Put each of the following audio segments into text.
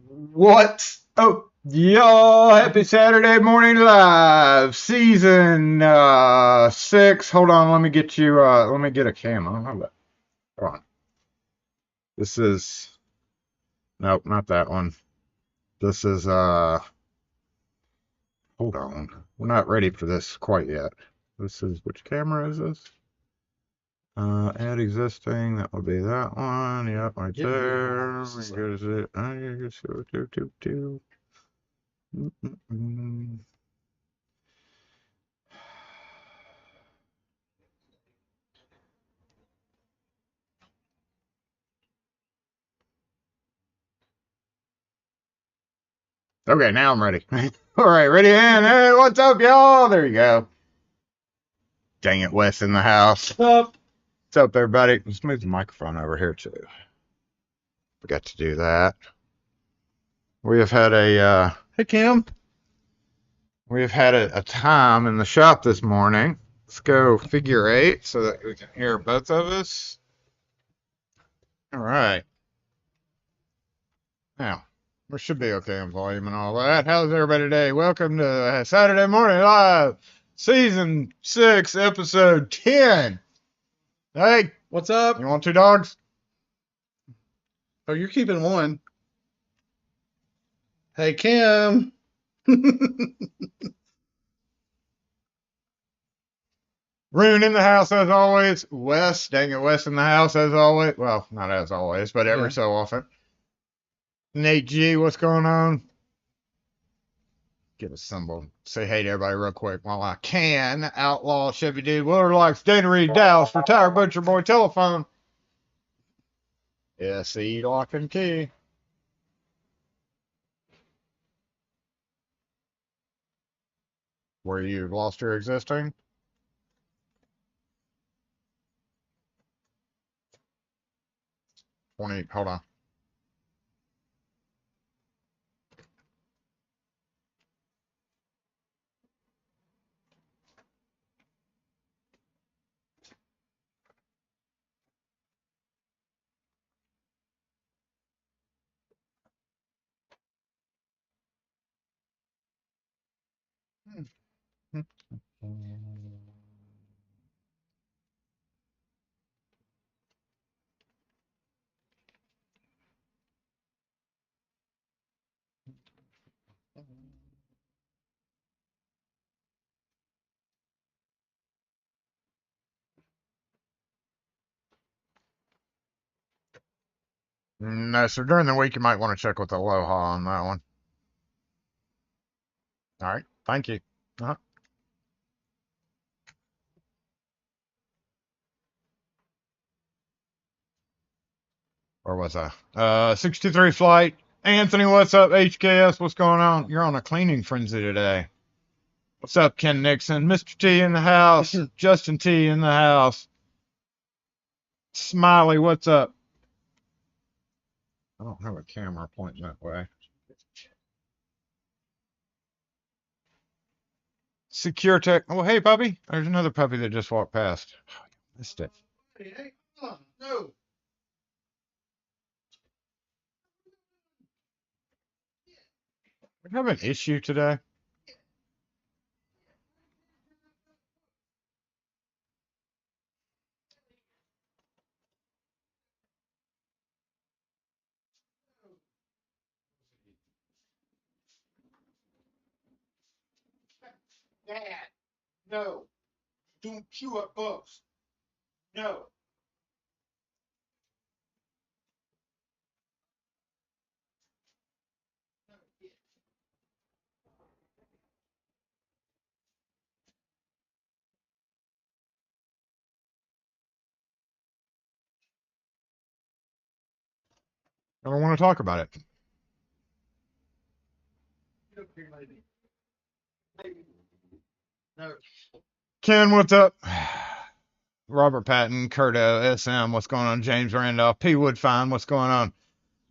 What's up, y'all? Happy Saturday morning live, season 6. Hold on, let me get you. Let me get a camera. Hold on. This is nope, not that one. This is Hold on. We're not ready for this quite yet. This is which camera is this? Add existing. That would be that one. Yep, right there. Where is it? Okay, now I'm ready. All right, ready and hey, what's up, y'all? There you go. Dang it, Wes in the house. What's up? What's up, everybody? Let's move the microphone over here too. Forgot to do that. We have had a hey Kim. We have had a time in the shop this morning. Let's go figure 8 so that we can hear both of us. All right. Now, we should be okay in volume and all that. How's everybody today? Welcome to Saturday Morning Live, Season 6, Episode 10. Hey, what's up? You want 2 dogs? Oh, you're keeping one. Hey, Kim. Rune in the house as always. Wes, dang it, Wes in the house as always. Well, not as always, but every so often. Nate G, what's going on? Get a symbol. Say hey to everybody real quick while I can. Outlaw, Chevy Dude, Willard Likes, Dana Reed, Dallas, Retired Butcher Boy, Telephone. SE Lock and Key. Where you lost your existing? Hold on. No, so during the week you might want to check with Aloha on that one. All right, thank you. Uh-huh. Where was I? 63 flight. Anthony, what's up? HKS, what's going on? You're on a cleaning frenzy today. What's up, Ken Nixon? Mr. T in the house. Justin T in the house. Smiley, what's up? I don't have a camera pointing that way. Secure Tech. Oh, hey, puppy. There's another puppy that just walked past. Oh, missed it. Hey, come on. No. We have an issue today. Dad, no. Don't chew up books. No. I don't want to talk about it. No. Ken, what's up? Robert Patton, Curto, SM, what's going on? James Randolph, P. Woodfine, what's going on?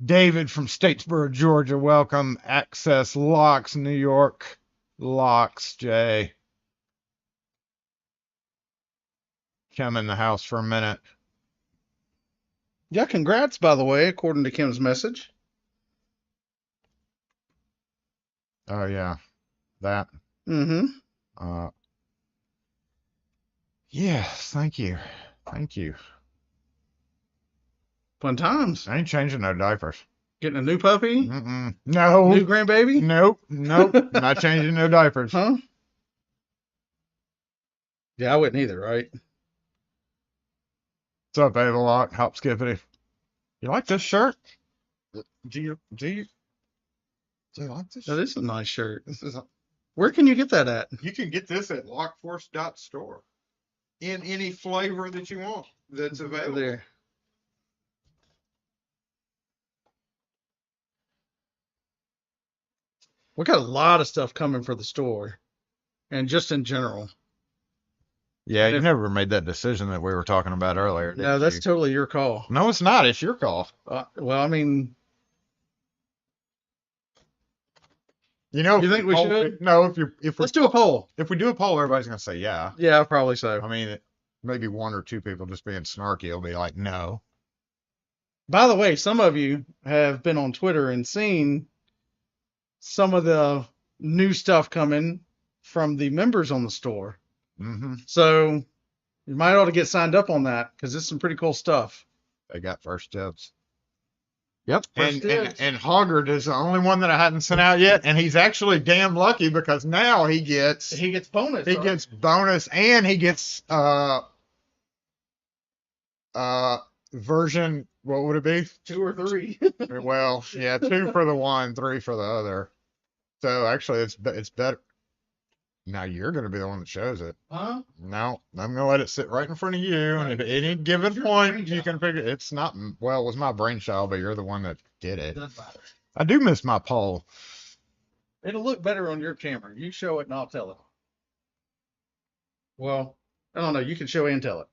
David from Statesboro, Georgia, welcome. Access Locks, New York. Locks, Jay. Come in the house for a minute. Yeah, congrats, by the way, according to Kim's message. Oh yeah, that. Mm-hmm. Yes, thank you, thank you. Fun times. I ain't changing no diapers. Getting a new puppy? Mm-mm. No. New grandbaby? Nope. Not changing no diapers. Huh? Yeah, I wouldn't either, right? What's up, Avalock? Hop Skippity. You like this shirt? Do you like this That shirt? is a nice shirt. This is Where can you get that at? you can get this at lockforce.store in any flavor that you want that's available. There. We got a lot of stuff coming for the store, and just in general. Yeah, you never made that decision that we were talking about earlier. No, that's totally your call. No, it's not. It's your call. Well, I mean, You know, you think we should? No, Let's do a poll. If we do a poll, everybody's gonna say yeah. Yeah, probably so. I mean, maybe one or two people just being snarky will be like, no. By the way, some of you have been on Twitter and seen some of the new stuff coming from the members on the store. Mm-hmm. So you might ought to get signed up on that because it's some pretty cool stuff. They got first dibs. Yep. And Hoggard is the only one that I hadn't sent out yet, and he's actually damn lucky because now he gets bonus. He gets bonus, and he gets version. What would it be? 2 or 3. Well, yeah, 2 for the one, 3 for the other. So actually, it's better. Now you're going to be the one that shows it. Huh? No, I'm going to let it sit right in front of you, and at any given point, you can figure it's not. Well, it was my brainchild, but you're the one that did it. Doesn't matter. I do miss my poll. It'll look better on your camera. You show it, and I'll tell it. Well, I don't know. You can show and tell it.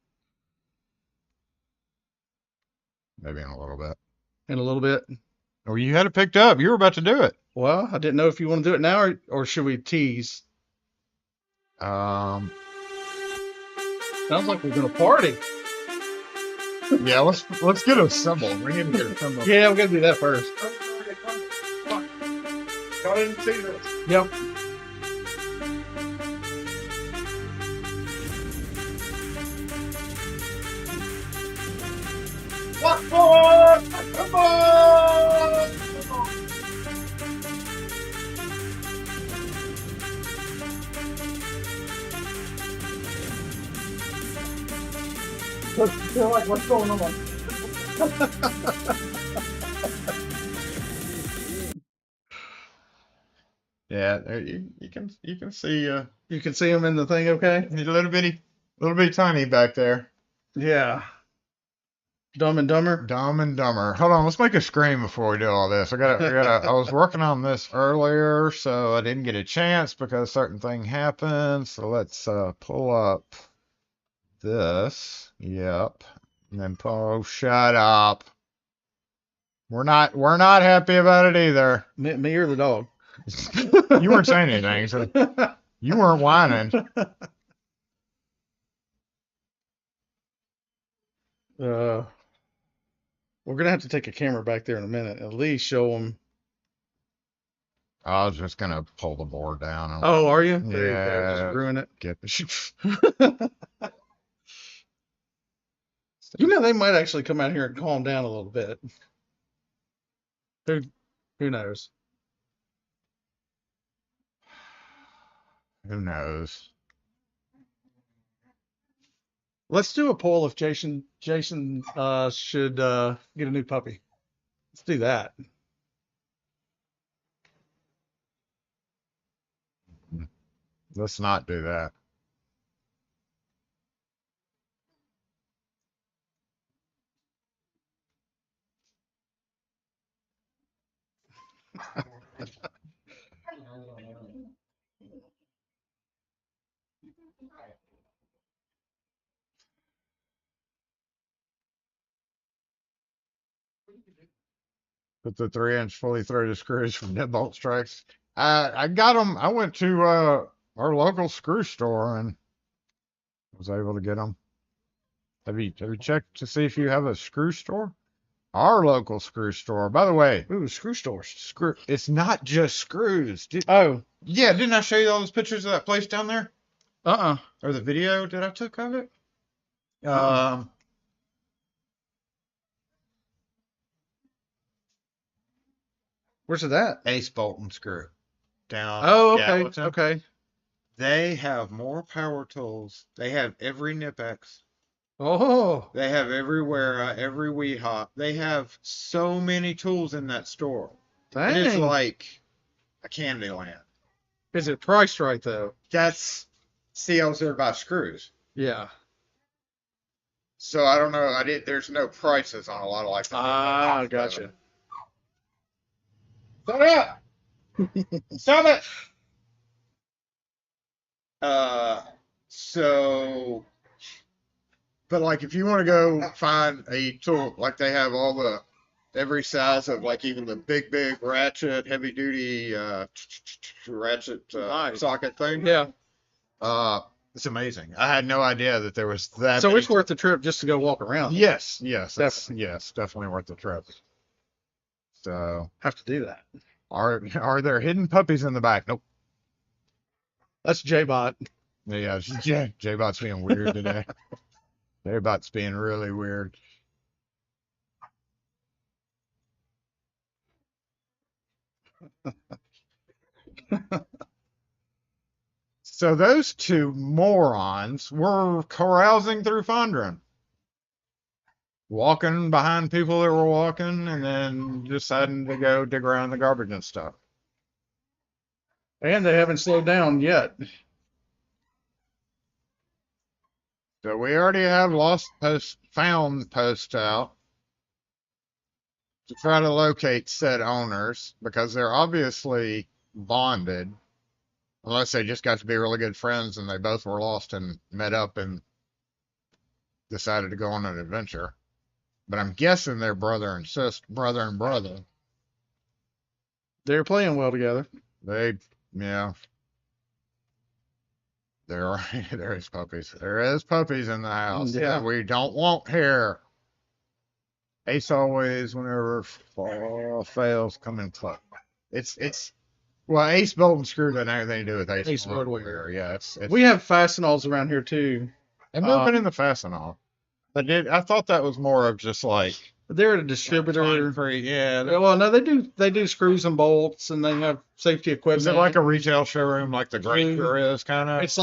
Maybe in a little bit. In a little bit. Oh, you had it picked up. You were about to do it. Well, I didn't know if you want to do it now or should we tease? Sounds like we're gonna party. Yeah, let's get a symbol. We need to get a symbol. Yeah, we're gonna do that first. Y'all didn't see this. Yep. What for? Come on! Feel like what's going on? Yeah, there you can see You can see them in the thing, okay? a little bitty tiny back there. Yeah. Dumb and Dumber. Dumb and Dumber. Hold on, let's make a screen before we do all this. I was working on this earlier, so I didn't get a chance because certain thing happened. So let's pull up this. Yep. And then shut up. We're not happy about it either. Me or the dog? You weren't saying anything, so you weren't whining. We're gonna have to take a camera back there in a minute. At least show them. I was just gonna pull the board down. And Oh, are you? Yeah. There you go. Just ruin it. Get the You know, they might actually come out here and calm down a little bit. Who knows? Who knows? Let's do a poll if Jason should get a new puppy. Let's do that. Let's not do that. Put the 3-inch fully threaded screws from deadbolt strikes. I got them. I went to our local screw store and was able to get them. Have you checked to see if you have a screw store? our local screw store. By the way, Ooh, screw stores. it's not just screws. Oh. Yeah, didn't I show you all those pictures of that place down there? Uh-uh. Or the video that I took of it? Where's it at? Ace bolt and screw down. Oh, okay. Gallatin. Okay. They have more power tools. They have every Nipex. Oh. They have every Wera, every Weehawk. They have so many tools in that store. Dang. It is like a candy land. Is it priced right though? See, I was there by screws. Yeah. So I don't know. There's no prices on a lot of like that. Ah, gotcha. Shut up! Stop it! But like if you want to go find a tool, like they have every size of like even the big ratchet, heavy duty ratchet Nice. socket thing. Yeah. It's amazing. I had no idea that there was that. So it's worth the trip just to go walk around. Yes, definitely worth the trip. So have to do that. Are there hidden puppies in the back? Nope. That's J-Bot. Yeah, J-Bot's being weird today. J-Bot's being really weird. So those two morons were carousing through Fondren. Walking behind people that were walking and then deciding to go dig around the garbage and stuff. And they haven't slowed down yet. So we already have found post out to try to locate said owners because they're obviously bonded. Unless they just got to be really good friends and they both were lost and met up and decided to go on an adventure. But I'm guessing they're brother and brother. They're playing well together. Yeah. There is puppies. There is puppies in the house that we don't want here. Ace always, whenever fails, come in clutch. Well, Ace bolt and screw doesn't have anything to do with Ace hardware. Yeah, we have fastenals around here too. I've never been in the fastenal. I thought that was more of just like they're a distributor. Yeah. Well, no, they do screws and bolts, and they have safety equipment. Is it like a retail showroom, like the Granger is kind of? It's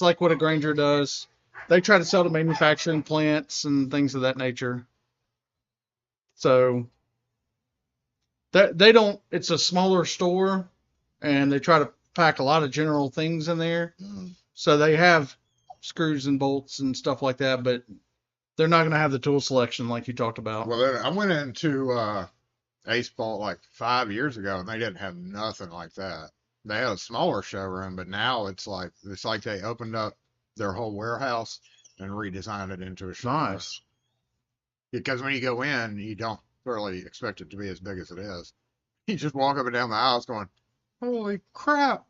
like what a Granger does. They try to sell to manufacturing plants and things of that nature. So they don't. It's a smaller store, and they try to pack a lot of general things in there. So they have screws and bolts and stuff like that, but they're not going to have the tool selection like you talked about. Well, I went into Ace Bolt like 5 years ago, and they didn't have nothing like that. They had a smaller showroom, but now it's like they opened up their whole warehouse and redesigned it into a showroom. Nice. Because when you go in, you don't really expect it to be as big as it is. You just walk up and down the aisles going, holy crap.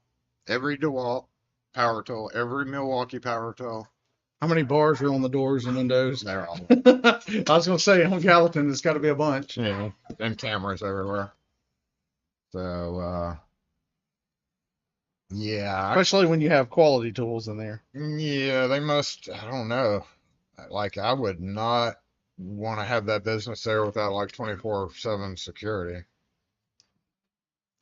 Every DeWalt power tool, every Milwaukee power tool. How many bars are on the doors and windows? They're all. I was going to say, on Gallatin, there's got to be a bunch. Yeah, and cameras everywhere. So, yeah. Especially when you have quality tools in there. Yeah, they must, I don't know. Like, I would not want to have that business there without like 24/7 security.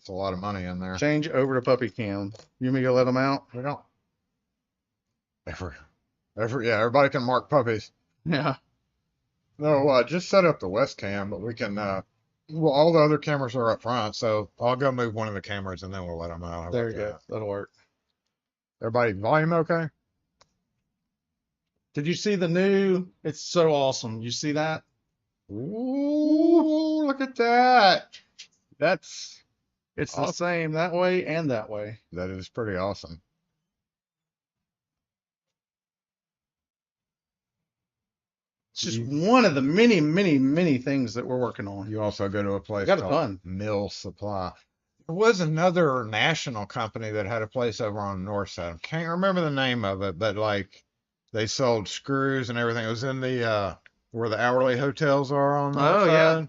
It's a lot of money in there. Change over to puppy cam. You want me to let them out? We don't. Yeah, everybody can mark puppies. Yeah. No, just set up the west cam, but we can, all the other cameras are up front, so I'll go move one of the cameras and then we'll let them out. There you go. That'll work. Everybody, volume okay? Did you see the new? It's so awesome. You see that? Ooh, look at that. It's awesome. The same that way and that way. That is pretty awesome. It's just one of the many, many, many things that we're working on. You also go to a place called Mill Supply. There was another national company that had a place over on the north side. I can't remember the name of it, but like they sold screws and everything. It was in the where the hourly hotels are on the north side.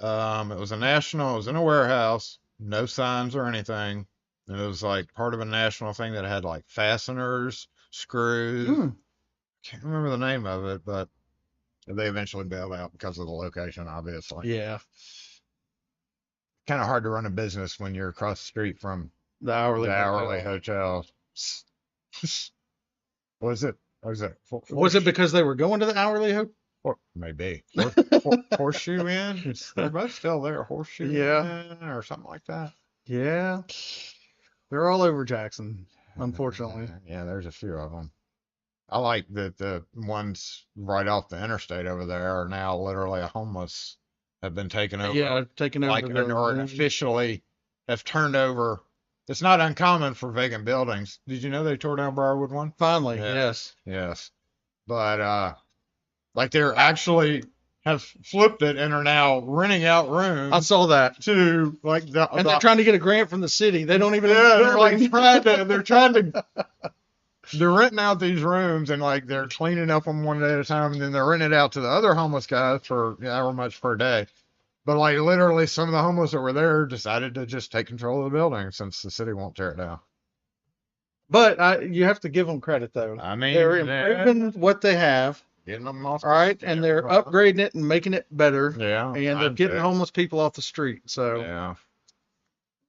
It was it was in a warehouse, no signs or anything. And it was like part of a national thing that had like fasteners, screws. Hmm. Can't remember the name of it, but they eventually bailed out because of the location, obviously. Yeah. Kind of hard to run a business when you're across the street from The hourly. the hourly hotel. hotel. Was it? Was it? Was it because they were going to the hourly hotel? Maybe. Horseshoe Inn? They're both still there. Horseshoe Yeah. Inn or something like that. Yeah. They're all over Jackson, unfortunately. Yeah, there's a few of them. I like that the ones right off the interstate over there are now literally homeless, have been taken over. Yeah, taking over Like, the or officially have turned over. It's not uncommon for vacant buildings. Did you know they tore down Briarwood one? Finally, Yeah. yes. Yes. But like they're actually have flipped it and are now renting out rooms I saw that. to like And they're trying to get a grant from the city. They don't even. yeah, they're trying to they're renting out these rooms and like they're cleaning up them one day at a time and then they're renting it out to the other homeless guys for however much per day. But like literally some of the homeless that were there decided to just take control of the building since the city won't tear it down. But you have to give them credit though. I mean, They're improving what they have. Getting them off. All right, and they're upgrading it and making it better. Yeah. And they're getting homeless people off the street. So, yeah.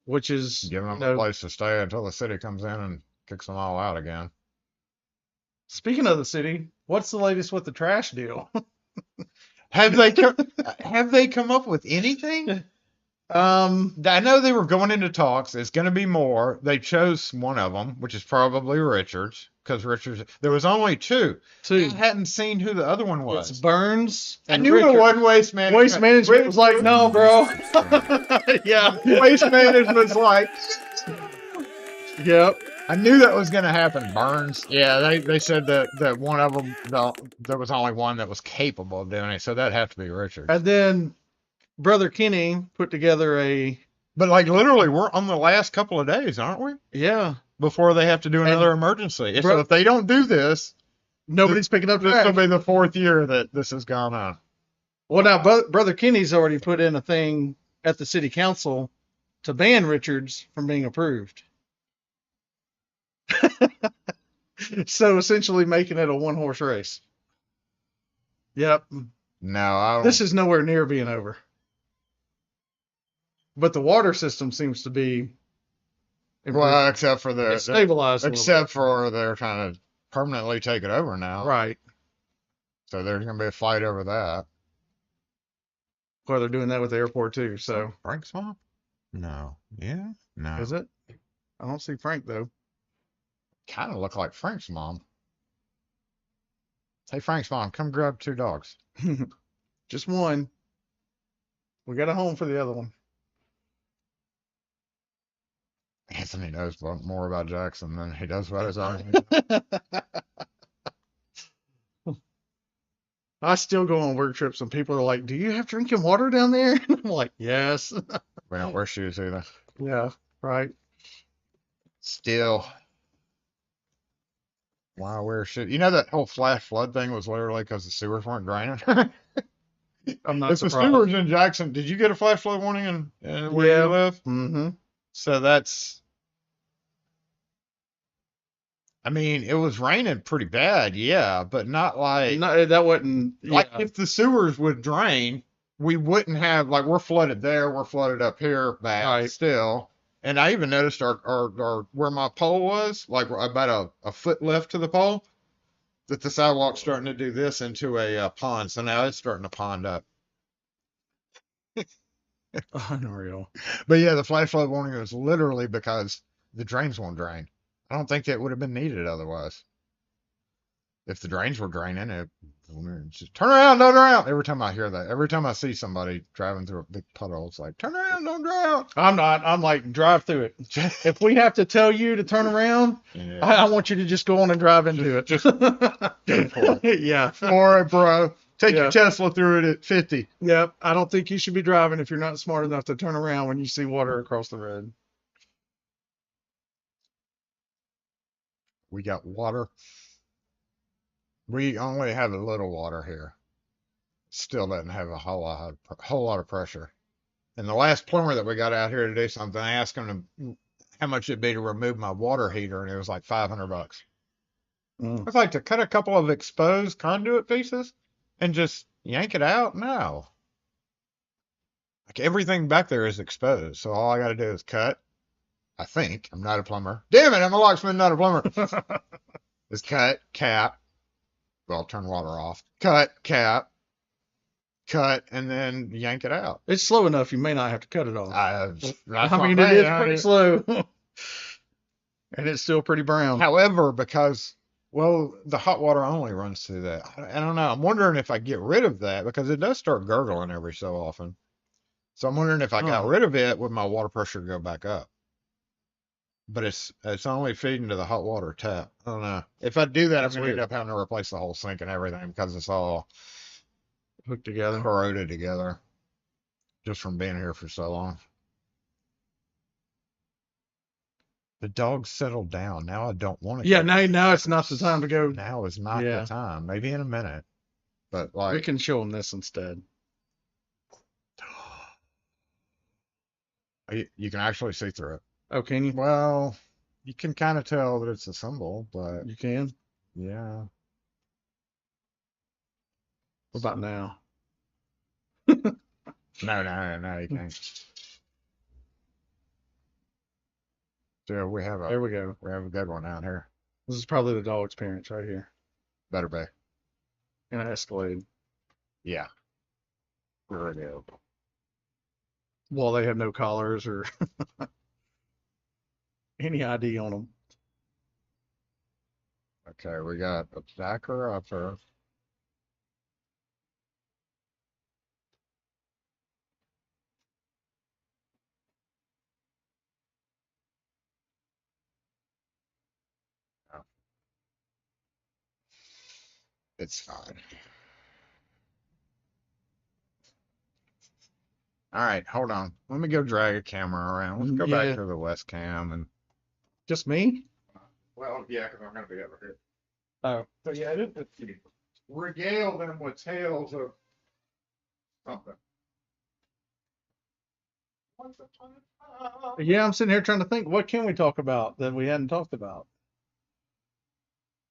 which is Giving them a place to stay until the city comes in and kicks them all out again. Speaking of the city, what's the latest with the trash deal? Have they come up with anything? I know they were going into talks. It's going to be more. They chose one of them, which is probably Richards, because Richards. There was only two. I hadn't seen who the other one was. It's Burns. I knew it wasn't Waste Management. Waste Management was like, no, bro. Yeah. Waste Management's like, yep. I knew that was going to happen. Burns. Yeah, they said that one of them, there was only one that was capable of doing it, so that'd have to be Richards. And then Brother Kenny put together But like literally, we're on the last couple of days, aren't we? Yeah. Before they have to do another emergency. So if they don't do this, nobody's picking up trash. This will be the fourth year that this has gone on. Well, now Brother Kenny's already put in a thing at the city council to ban Richards from being approved. So essentially making it a one-horse race. Yep. No, this is nowhere near being over. But the water system seems to be improved. Well, except for the stabilized. Except for they're trying to permanently take it over now. Right. So there's going to be a fight over that. Well, they're doing that with the airport too. So Frank's mom? No. Yeah. No. Is it? I don't see Frank though. Kind of look like Frank's mom. Hey, Frank's mom, come grab 2 dogs. Just one. We got a home for the other one. Anthony knows more about Jackson than he does about his own. I still go on work trips and people are like, do you have drinking water down there? I'm like, yes. We don't wear shoes either. Yeah, right. Still. Why wear shoes? You know that whole flash flood thing was literally because the sewers weren't draining? I'm not surprised. The sewers in Jackson, did you get a flash flood warning in where you live? Mm-hmm. So that's... I mean, it was raining pretty bad, yeah, but not like... No, that wasn't... Yeah. Like, if the sewers would drain, we wouldn't have... Like, we're flooded there, we're flooded up here, bad still. And I even noticed our where my pole was, like about a foot left to the pole, that the sidewalk's starting to do this into a pond. So now it's starting to pond up. Unreal. But yeah, the flash flood warning was literally because the drains won't drain. I don't think it would have been needed otherwise. If the drains were draining, it just turn around, don't drown. Every time I hear that, every time I see somebody driving through a big puddle, it's like, turn around, don't drown. I'm not. I'm like, drive through it. If we have to tell you to turn around, I want you to just go on and drive into it. Just go for it. Yeah. All right, bro. Take your Tesla through it at 50. Yep. I don't think you should be driving if you're not smart enough to turn around when you see water across the road. We got water. We only have a little water here. Still doesn't have a whole lot of pressure. And the last plumber that we got out here to do something, I asked him how much it'd be to remove my water heater, and it was like $500. Mm. It's like to cut a couple of exposed conduit pieces and just yank it out. No, like everything back there is exposed, so all I got to do is cut. I think I'm not a plumber. Damn it, I'm a locksmith, not a plumber. Is cut, cap. Well, turn water off. Cut, cap, cut, and then yank it out. It's slow enough. You may not have to cut it off. That's I what mean, I'm it is saying. pretty slow, and it's still pretty brown. However, because well, the hot water only runs through that. I don't know. I'm wondering if I get rid of that because it does start gurgling every so often. So I'm wondering if I got rid of it, would my water pressure go back up? But it's only feeding to the hot water tap. I don't know. If I do that, I'm going to end up having to replace the whole sink and everything because it's all Hooked together, corroded together, just from being here for so long. The dog settled down. Now I don't want to. Yeah, now it's not the time to go. Now is not the time. Maybe in a minute. But like we can show them this instead. You can actually see through it. Oh, can you? Well, you can kind of tell that it's a symbol, but You can. yeah. What about now? No, you can't. So we have There we go. We have a good one out here. This is probably the dog's parents right here Better be. in an Escalade. Yeah. There it is. Well, they have no collars or any ID on them. Okay, we got a backer upper. Oh. It's fine. All right, hold on. Let me go drag a camera around. Let's go back to the West Cam and. Just me? Well, yeah, because I'm going to be over here. Oh. So yeah, just regale them with tales of something. Yeah, I'm sitting here trying to think, what can we talk about that we hadn't talked about?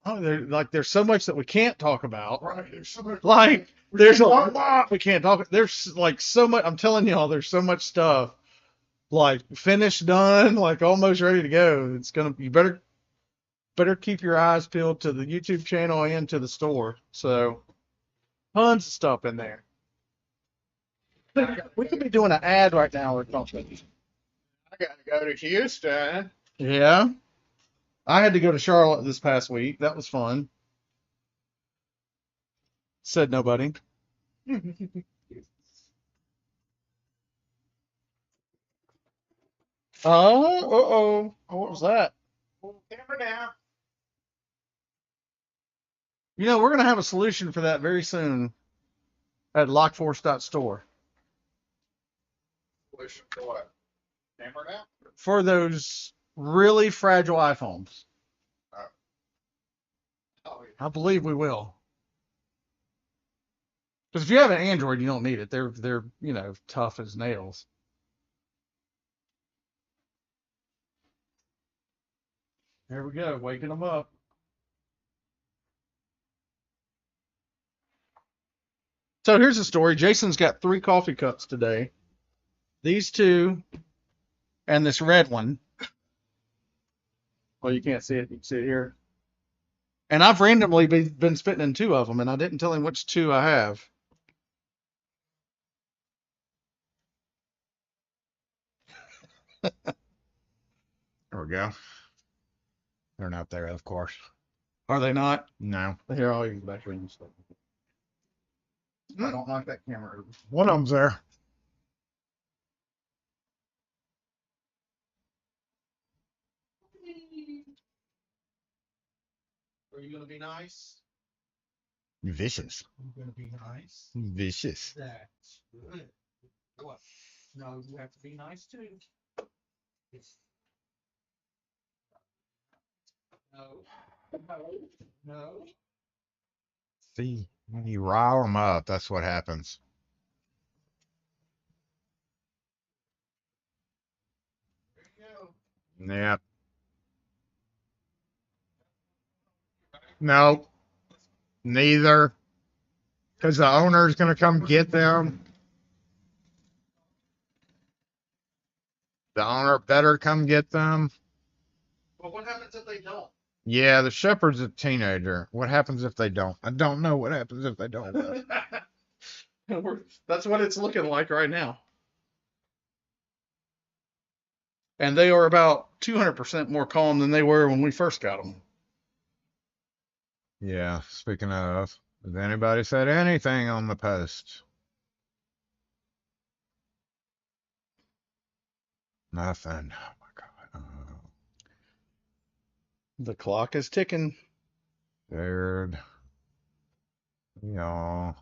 Oh, there's so much that we can't talk about. Right, there's so much. Like, there's a lot we can't talk. There's like so much. I'm telling y'all, there's so much stuff. Like finished, done, like almost ready to go. It's gonna. You better keep your eyes peeled to the YouTube channel and to the store. So, tons of stuff in there. We could be doing an ad right now or something. I got to go to Houston. Yeah. I had to go to Charlotte this past week. That was fun. Said nobody. Oh, what was that? Camera down. You know, we're going to have a solution for that very soon at lockforce.store. Solution for what? Camera down? For those really fragile iPhones. Oh, I believe we will. Because if you have an Android, you don't need it. They're tough as nails. There we go, waking them up. So here's the story. Jason's got 3 coffee cups today. These 2 and this red one. Well, you can't see it. You can see it here. And I've randomly been spitting in 2 of them, and I didn't tell him which 2 I have. There we go. They're not there, of course. Are they not? No. Here, I'll use the back and stuff. I don't like that camera over. One of them's there. Are you going to be nice? Vicious. You're going to be nice? Vicious. That's good. What? No, you have to be nice too. No. See, when you rile them up, that's what happens. Yeah. No, neither. Because the owner's going to come get them. The owner better come get them. Well, what happens if they don't? Yeah, the shepherd's a teenager. What happens if they don't? I don't know what happens if they don't. That's what it's looking like right now. And they are about 200% more calm than they were when we first got them. Yeah, speaking of, has anybody said anything on the post? Nothing. Oh my God. The clock is ticking. Scared. Y'all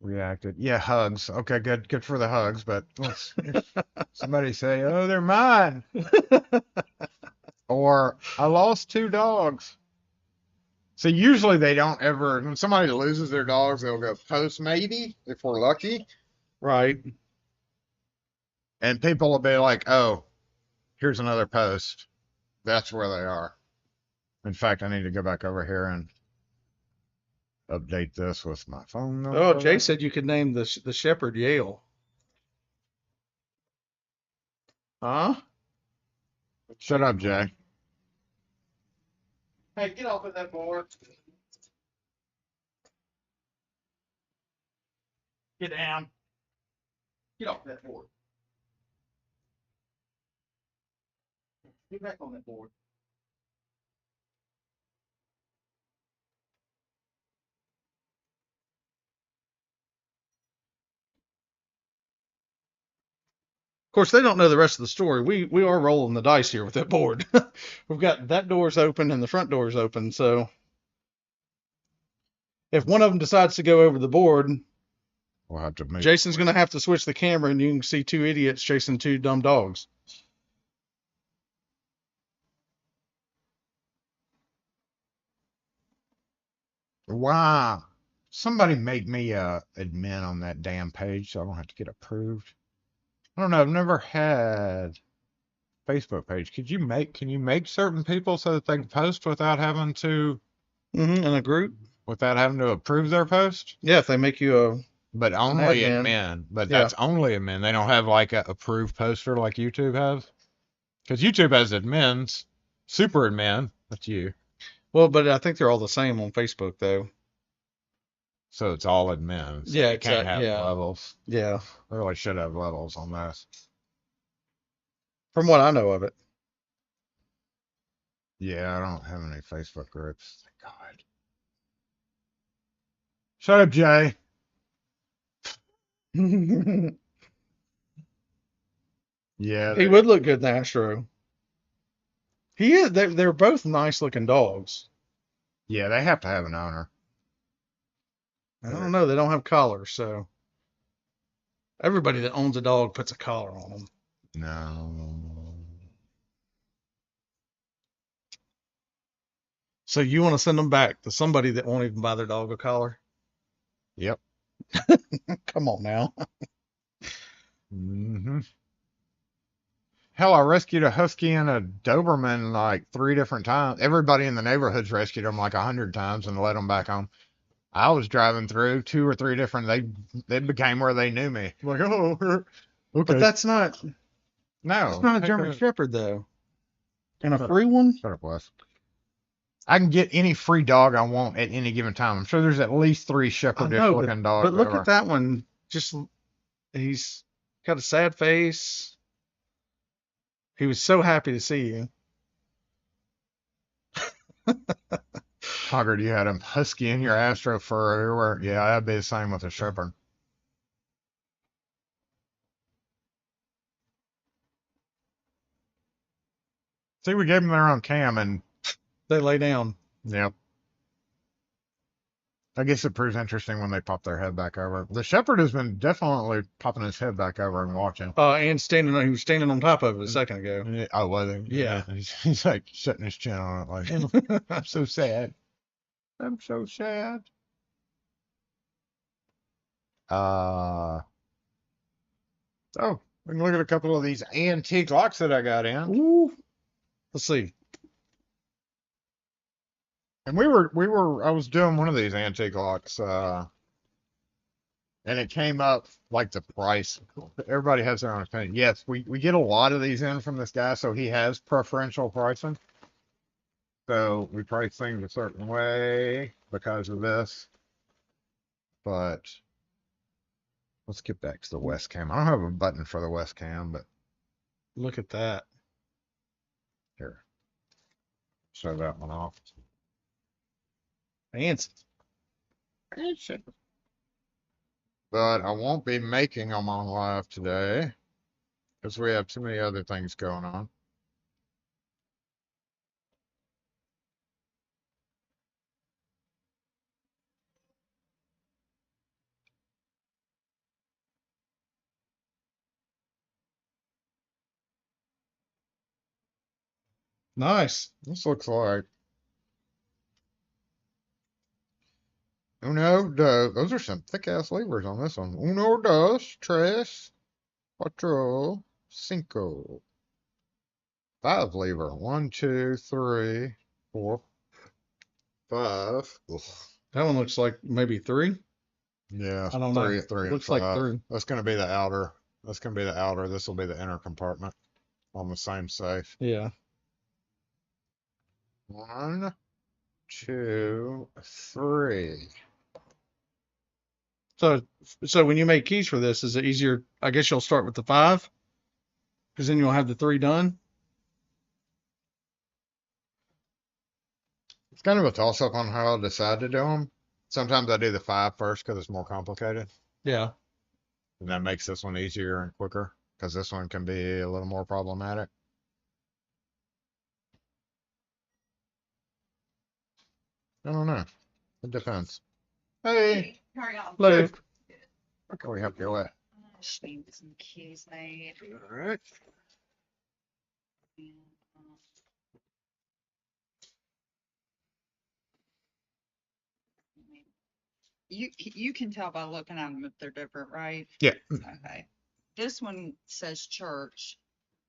reacted. Yeah, hugs. Okay, good. Good for the hugs. But if somebody say, "Oh, they're mine," or "I lost 2 dogs." So usually they don't ever. When somebody loses their dogs, they'll go post maybe if we're lucky, Right. and people will be like, "Oh, here's another post." That's where they are. In fact, I need to go back over here and update this with my phone number. Oh, Jay said you could name the shepherd Yale. Huh? Shut up, Jay. Hey, get off of that board. Get down. Get off that board. Get back on that board. Of course, they don't know the rest of the story. We are rolling the dice here with that board. We've got that door's open and the front door's open. So if one of them decides to go over the board, We'll have to make. Jason's going to have to switch the camera and you can see 2 idiots chasing 2 dumb dogs. Wow. Somebody make me admin on that damn page so I don't have to get approved. I don't know. I've never had Facebook page. Can you make certain people so that they can post without having to In a group? approve their post? Yeah, if they make you a But only admin. admin. But Yeah. that's only admin. They don't have like a approved poster like YouTube has. Because YouTube has admins. Super admin. That's you. Well, but I think they're all the same on Facebook, though. So it's all admins. Yeah, You can't have yeah. levels. Yeah, They really should have levels on this. from what I know of it. Yeah, I don't have any Facebook groups. Thank God. Shut up, Jay. Yeah. He would look good in the Astro. He is. They're both nice looking dogs. Yeah, they have to have an owner. I don't know. They don't have collars, so everybody that owns a dog puts a collar on them. No. So you want to send them back to somebody that won't even buy their dog a collar? Yep. Come on now. Mm-hmm. Hell, I rescued a husky and a Doberman like 3 different times. Everybody in the neighborhood's rescued them like 100 times and let them back home. I was driving through 2 or 3 different. They became where they knew me. Like, oh, okay. But that's not. No. That's not a German Shepherd though. And a free one. Shut up, Wes. I can get any free dog I want at any given time. I'm sure there's at least 3 shepherdish looking dogs. But look at that one. Just he's got a sad face. He was so happy to see you. Hoggard, you had a husky in your Astro fur everywhere. Yeah, that'd be the same with a shepherd. See, we gave them their own cam, and they lay down. Yep. I guess it proves interesting when they pop their head back over. The shepherd has been definitely popping his head back over and watching. And he was standing on top of it a second ago. Yeah, oh, was he? Yeah. He's like setting his chin on it like, I'm so sad. I'm so sad. Oh, We can look at a couple of these antique locks that I got in. Ooh. Let's see. And I was doing one of these antique locks, and it came up like the price. Everybody has their own opinion. Yes, we get a lot of these in from this guy, so he has preferential pricing. So we price things a certain way because of this. But let's get back to the West Cam. I don't have a button for the West Cam, but Look at that. here. Show that one off. Fancy. But I won't be making them on live today because we have too many other things going on. Nice. This looks like uno, dos. Those are some thick ass levers on this one. Uno, dos, tres, cuatro, cinco. 5 lever. 1, 2, 3, 4, 5. Ugh. That one looks like maybe 3. Yeah, I don't know. 3 and Looks 5. like 3. That's gonna be the outer. That's gonna be the outer. This will be the inner compartment on the same safe. Yeah. 1, 2, 3. So when you make keys for this, is it easier? I guess you'll start with the 5, because then you'll have the 3 done. It's kind of a toss up on how I decide to do them. Sometimes I do the 5 first because it's more complicated. Yeah. And that makes this one easier and quicker because this one can be a little more problematic. I don't know. It depends. Hey, Hello. what can we help you with? Just need some keys made. All right. You can tell by looking at them if they're different, right? Yeah. Okay. This one says church,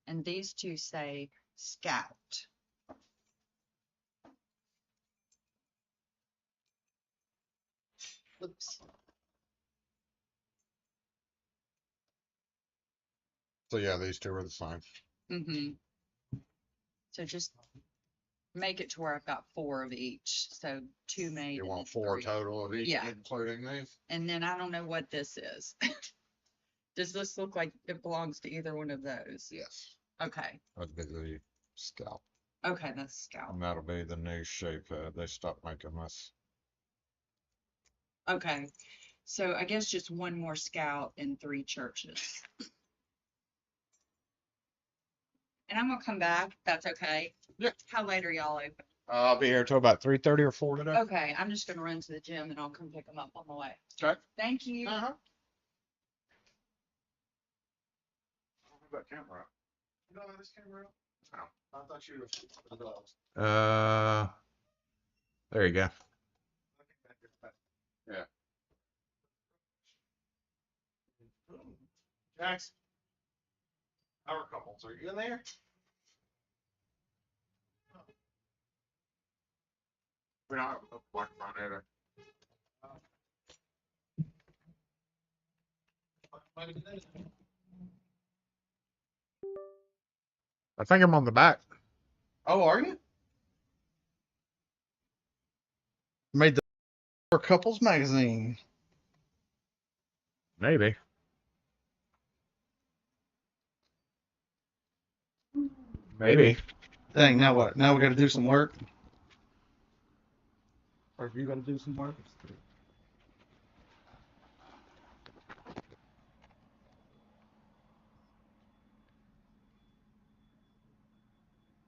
and these two say scout. Oops. So yeah, these two are the same. Mm-hmm. So just make it to where I've got 4 of each. So 2 made. You and want then 4 3. total of each, Yeah. including these? And then I don't know what this is. Does this look like it belongs to either one of those? Yes. Okay. That'd be the scalp. Okay, that's scout. And that'll be the new shape. They stopped making this. Okay. So I guess just 1 more scout and 3 churches. And I'm gonna come back. That's okay. Yeah. How late are y'all open? I'll be here till about 3:30 or 4 today. Okay, I'm just gonna run to the gym and I'll come pick them up on the way. Okay. Thank you. Uh-huh. That camera. You don't have this camera? No. I thought you were. There you go. Yeah. Jax, our couples, are you in there? We don't have a microphone either. I think I'm on the back. Oh, are you? Made the For Couples magazine. Maybe. Maybe. Dang, now what? Now we got to do some work? Or have you got to do some work?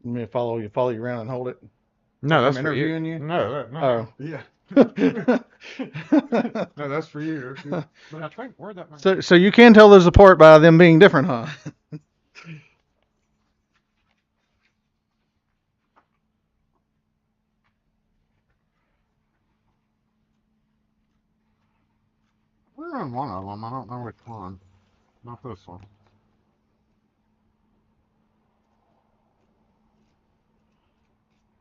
You want me to follow you around and hold it? No, Like that's I'm for you. interviewing you? No, no. Oh. Yeah. No, that's for you. But I think where that. So you can tell those apart by them being different, huh? We're on one of them. I don't know which one. Not this one.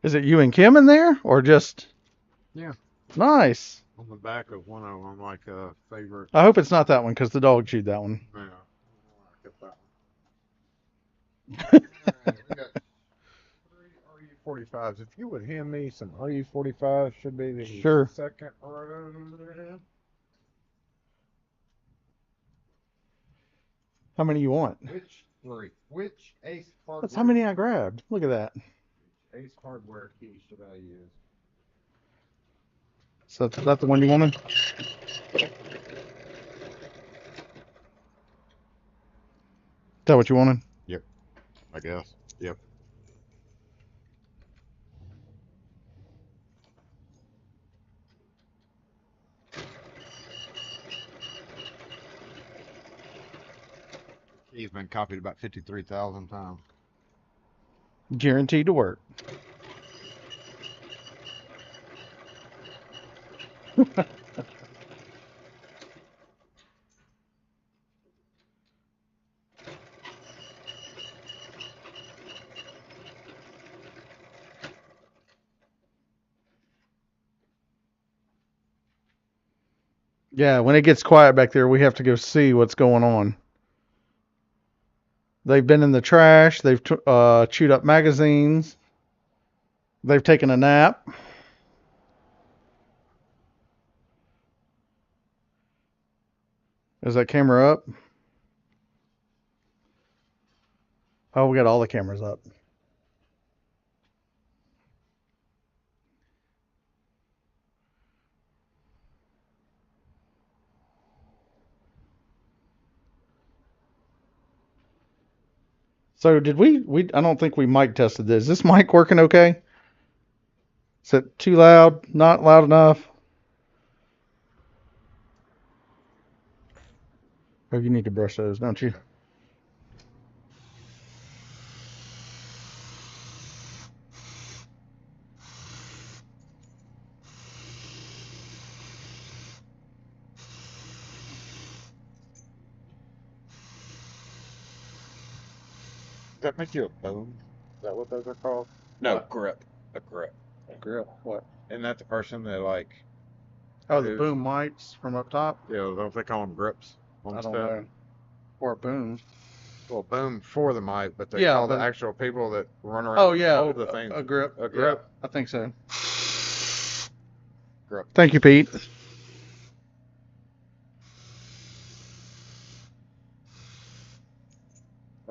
Is it you and Kim in there, or just? Yeah. Nice. On the back of one of them, like a favorite. I hope it's not that one because the dog chewed that one. Yeah. I get that one. Alright, we got 3 RU45s. If you would hand me some RU45s, should be the Sure. second row. How many you want? Which three? Which Ace Hardware? That's how many I grabbed. Look at that. Ace Hardware key should I use? So that's the one you wanted? Is that what you wanted? Yep. I guess. Yep. Key's been copied about 53,000 times. Guaranteed to work. Yeah, when it gets quiet back there, we have to go see what's going on. They've been in the trash. They've chewed up magazines. They've taken a nap. Is that camera up? Oh, we got all the cameras up. So did we I don't think we mic tested this. Is this mic working okay? Is it too loud? Not loud enough? Oh, you need to brush those, don't you? Does that make you a boom? Is that what those are called? No, What? grip. A grip. Grill. What? Isn't that the person that like? Oh, the Who's- boom mics from up top? Yeah, don't they call them grips? On I don't stuff? know. Or a boom. Well, boom for the mic, but they Yeah, call but- the actual people that run around. Oh and yeah, hold the thing. a grip. A grip. Yeah, I think so. Grip. Thank you, Pete.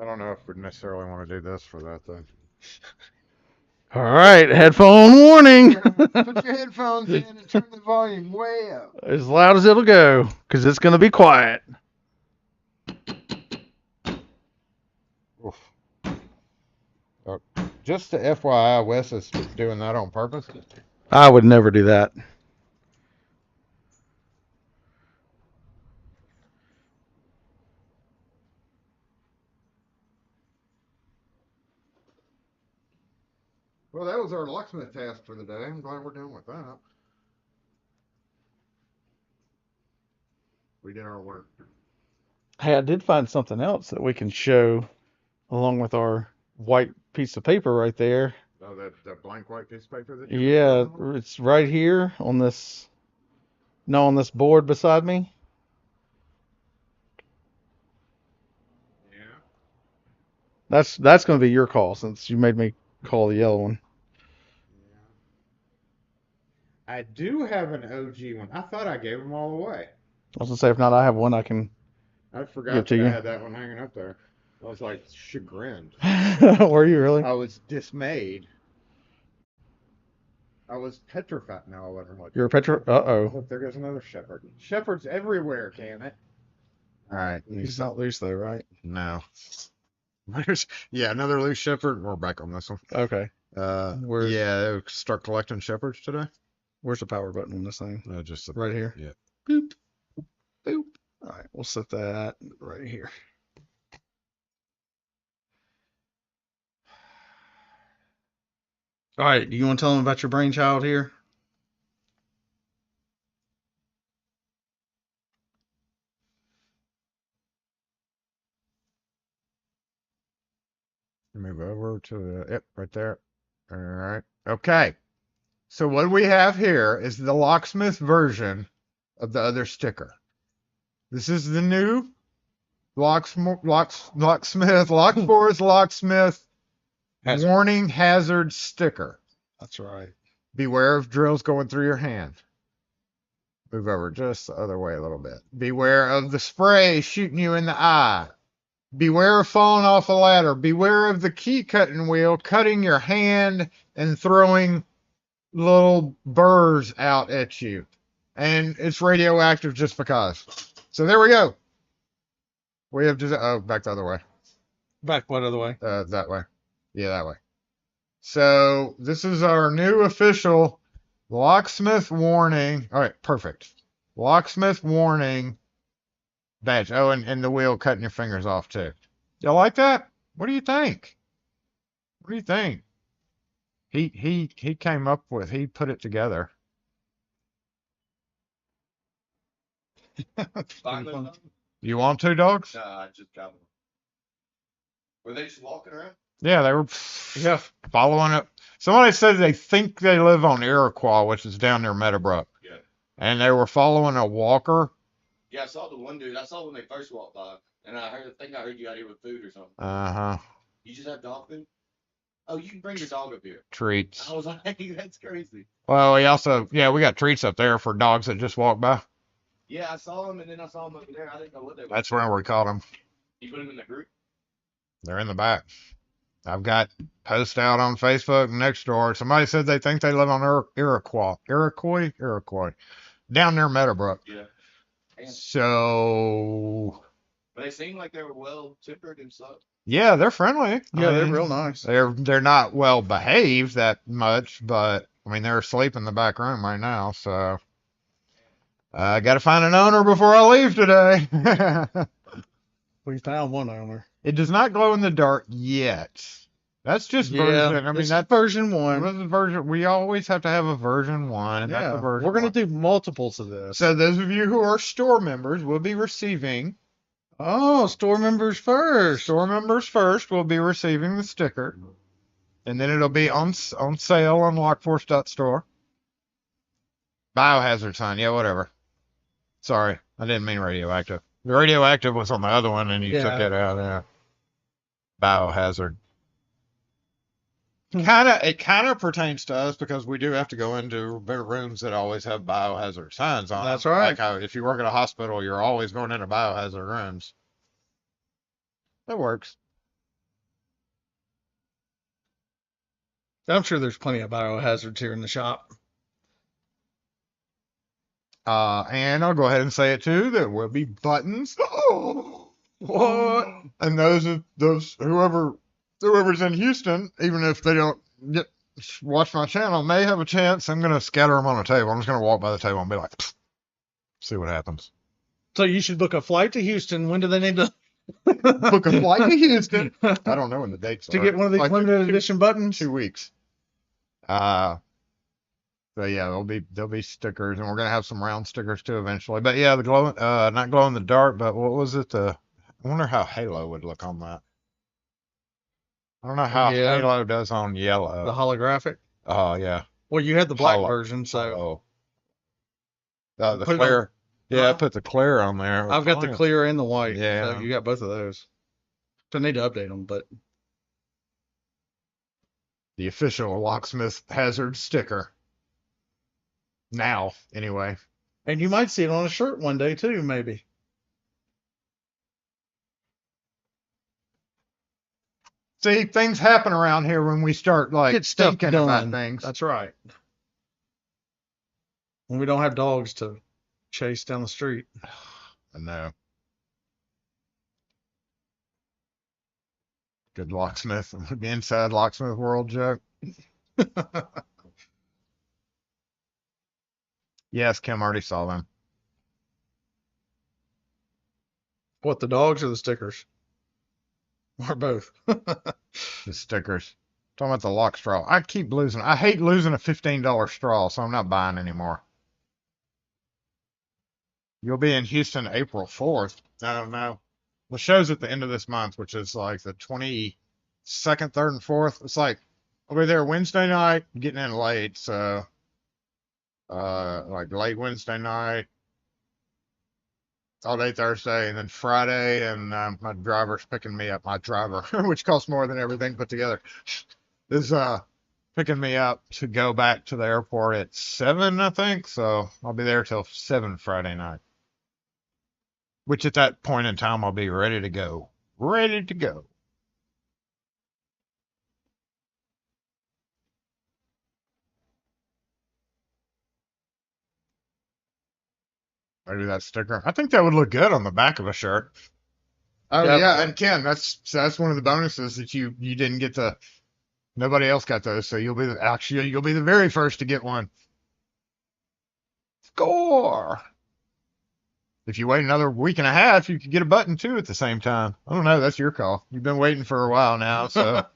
I don't know if we'd necessarily want to do this for that though. All right, headphone warning. Put your headphones in and turn the volume way up. As loud as it'll go, because it's going to be quiet. Oof. Just to FYI, Wes is doing that on purpose. I would never do that. Well, that was our locksmith task for the day. I'm glad we're done with that. We did our work. Hey, I did find something else that we can show along with our white piece of paper right there. Oh, that blank white piece of paper that you Yeah, put on? it's right here on this, no, on this board beside me. Yeah. That's going to be your call since you made me call the yellow one. Yeah. I do have an OG one. I thought I gave them all away. I was going to say, if not, I have one I can. I forgot Give to that I you. had that one hanging up there. I was like chagrined. Were you really? I was dismayed. I was petrified. No, I wasn't. Like, You're a Petro. Uh-oh. look, there goes another shepherd. Shepherds everywhere, damn it. All right. He's not loose though, right? No. Yeah, another loose shepherd. We're back on this one. Okay. Where's- Yeah, start collecting shepherds today. Where's the power button on this thing? Just the, Right here? Yeah. Boop. Boop. All right, we'll set that right here. All right, do you want to tell them about your brainchild here? Move over to the, yep, right there. All right. Okay. So what we have here is the Locksmith version of the other sticker. This is the new Locksmith, Locksmith Hazard. warning hazard sticker. That's right. Beware of drills going through your hand. Move over just the other way a little bit. Beware of the spray shooting you in the eye. Beware of falling off a ladder. Beware of the key cutting wheel cutting your hand and throwing little burrs out at you. And it's radioactive just because. So there we go. We have just, oh, back the other way. Back what other way? That way. Yeah, that way. So this is our new official Locksmith warning. All right, perfect. Locksmith warning badge. Oh, and the wheel cutting your fingers off too. Y'all like that? What do you think? What do you think? He came up with, he put it together. You want two dogs? Nah, I just got them. Were they just walking around? Yeah, they were Yeah. following it. Somebody said they think they live on Iroquois, which is down near Meadowbrook. Yeah. And they were following a walker. Yeah, I saw the one dude. I saw when they first walked by, and I think I heard you out here with food or something. Uh-huh. You just have dog food? Oh, you can bring your dog up here. Treats. I was like, hey, that's crazy. Well, we also, yeah, we got treats up there for dogs that just walk by. Yeah, I saw him, and then I saw him over there. I didn't know what they were. That's where we caught them. You put him in the group? They're in the back. I've got posts out on Facebook next door. Somebody said they think they live on Iroquois. Down near Meadowbrook. Yeah. Man. So, But they seemed like they were well tempered and stuff. yeah, they're friendly. Yeah, I they're mean, real nice. They're not well behaved that much, but I mean they're asleep in the back room right now, so I got to find an owner before I leave today. We found one owner. It does not glow in the dark yet. That's just version. I mean, it's that's version one. version. We always have to have a version 1, and that's Yeah, a version. we're gonna 1. do multiples of this. So those of you who are store members will be receiving. Oh, store members first. Store members first will be receiving the sticker, and then it'll be on sale on lockforce.store. Biohazard sign, yeah, whatever. Sorry, I didn't mean radioactive. The radioactive was on the other one, and you took it out. Yeah. Biohazard. It kind of pertains to us because we do have to go into rooms that always have biohazard signs on. That's them. right. Like how if you work at a hospital, you're always going into biohazard rooms. That works. I'm sure there's plenty of biohazards here in the shop. And I'll go ahead and say it too. There will be buttons. What? And whoever's in Houston, even if they don't watch my channel, may have a chance. I'm gonna scatter them on a table. I'm just gonna walk by the table and be like, see what happens. So you should book a flight to Houston. When do they need to Book a flight to Houston. I don't know when the dates to are. get one of these Like limited edition buttons? 2 weeks. So yeah, there'll be stickers, and we're gonna have some round stickers too eventually. But yeah, the glow, not glow in the dark, but what was it? I wonder how Halo would look on that. I don't know how Yeah. Halo does on yellow. The holographic. Oh yeah. Well, you had the black Holo. version, so The Put it clear. on- Yeah, I put the clear on there. I've got the clear and the white. Yeah. So you got both of those. So I need to update them, but The official Locksmith Hazard sticker. Now, anyway. and you might see it on a shirt one day too, maybe. See, things happen around here when we start like Get stuff thinking done. about things. That's right. When we don't have dogs to chase down the street. I know. Good locksmith. The inside locksmith world joke. Yes, Kim already saw them. What, the dogs or the stickers? Or both? The stickers. Talking about the lock straw. I keep losing. I hate losing a $15 straw, so I'm not buying anymore. You'll be in Houston April 4th. I don't know. The show's at the end of this month, which is like the 22nd, 3rd, and 4th. It's like I'll be there Wednesday night, getting in late, so like late Wednesday night, all day Thursday, and then Friday, and my driver's picking me up. My driver, which costs more than everything put together, is picking me up to go back to the airport at 7, I think. So I'll be there till 7 Friday night. Which at that point in time I'll be ready to go. Ready to go. Maybe that sticker. I think that would look good on the back of a shirt. Oh Yep. yeah, and Ken, that's one of the bonuses that you didn't get to. Nobody else got those, so you'll be the very first to get one. Score. If you wait another week and a half, you could get a button too at the same time. I don't know. That's your call. You've been waiting for a while now, so.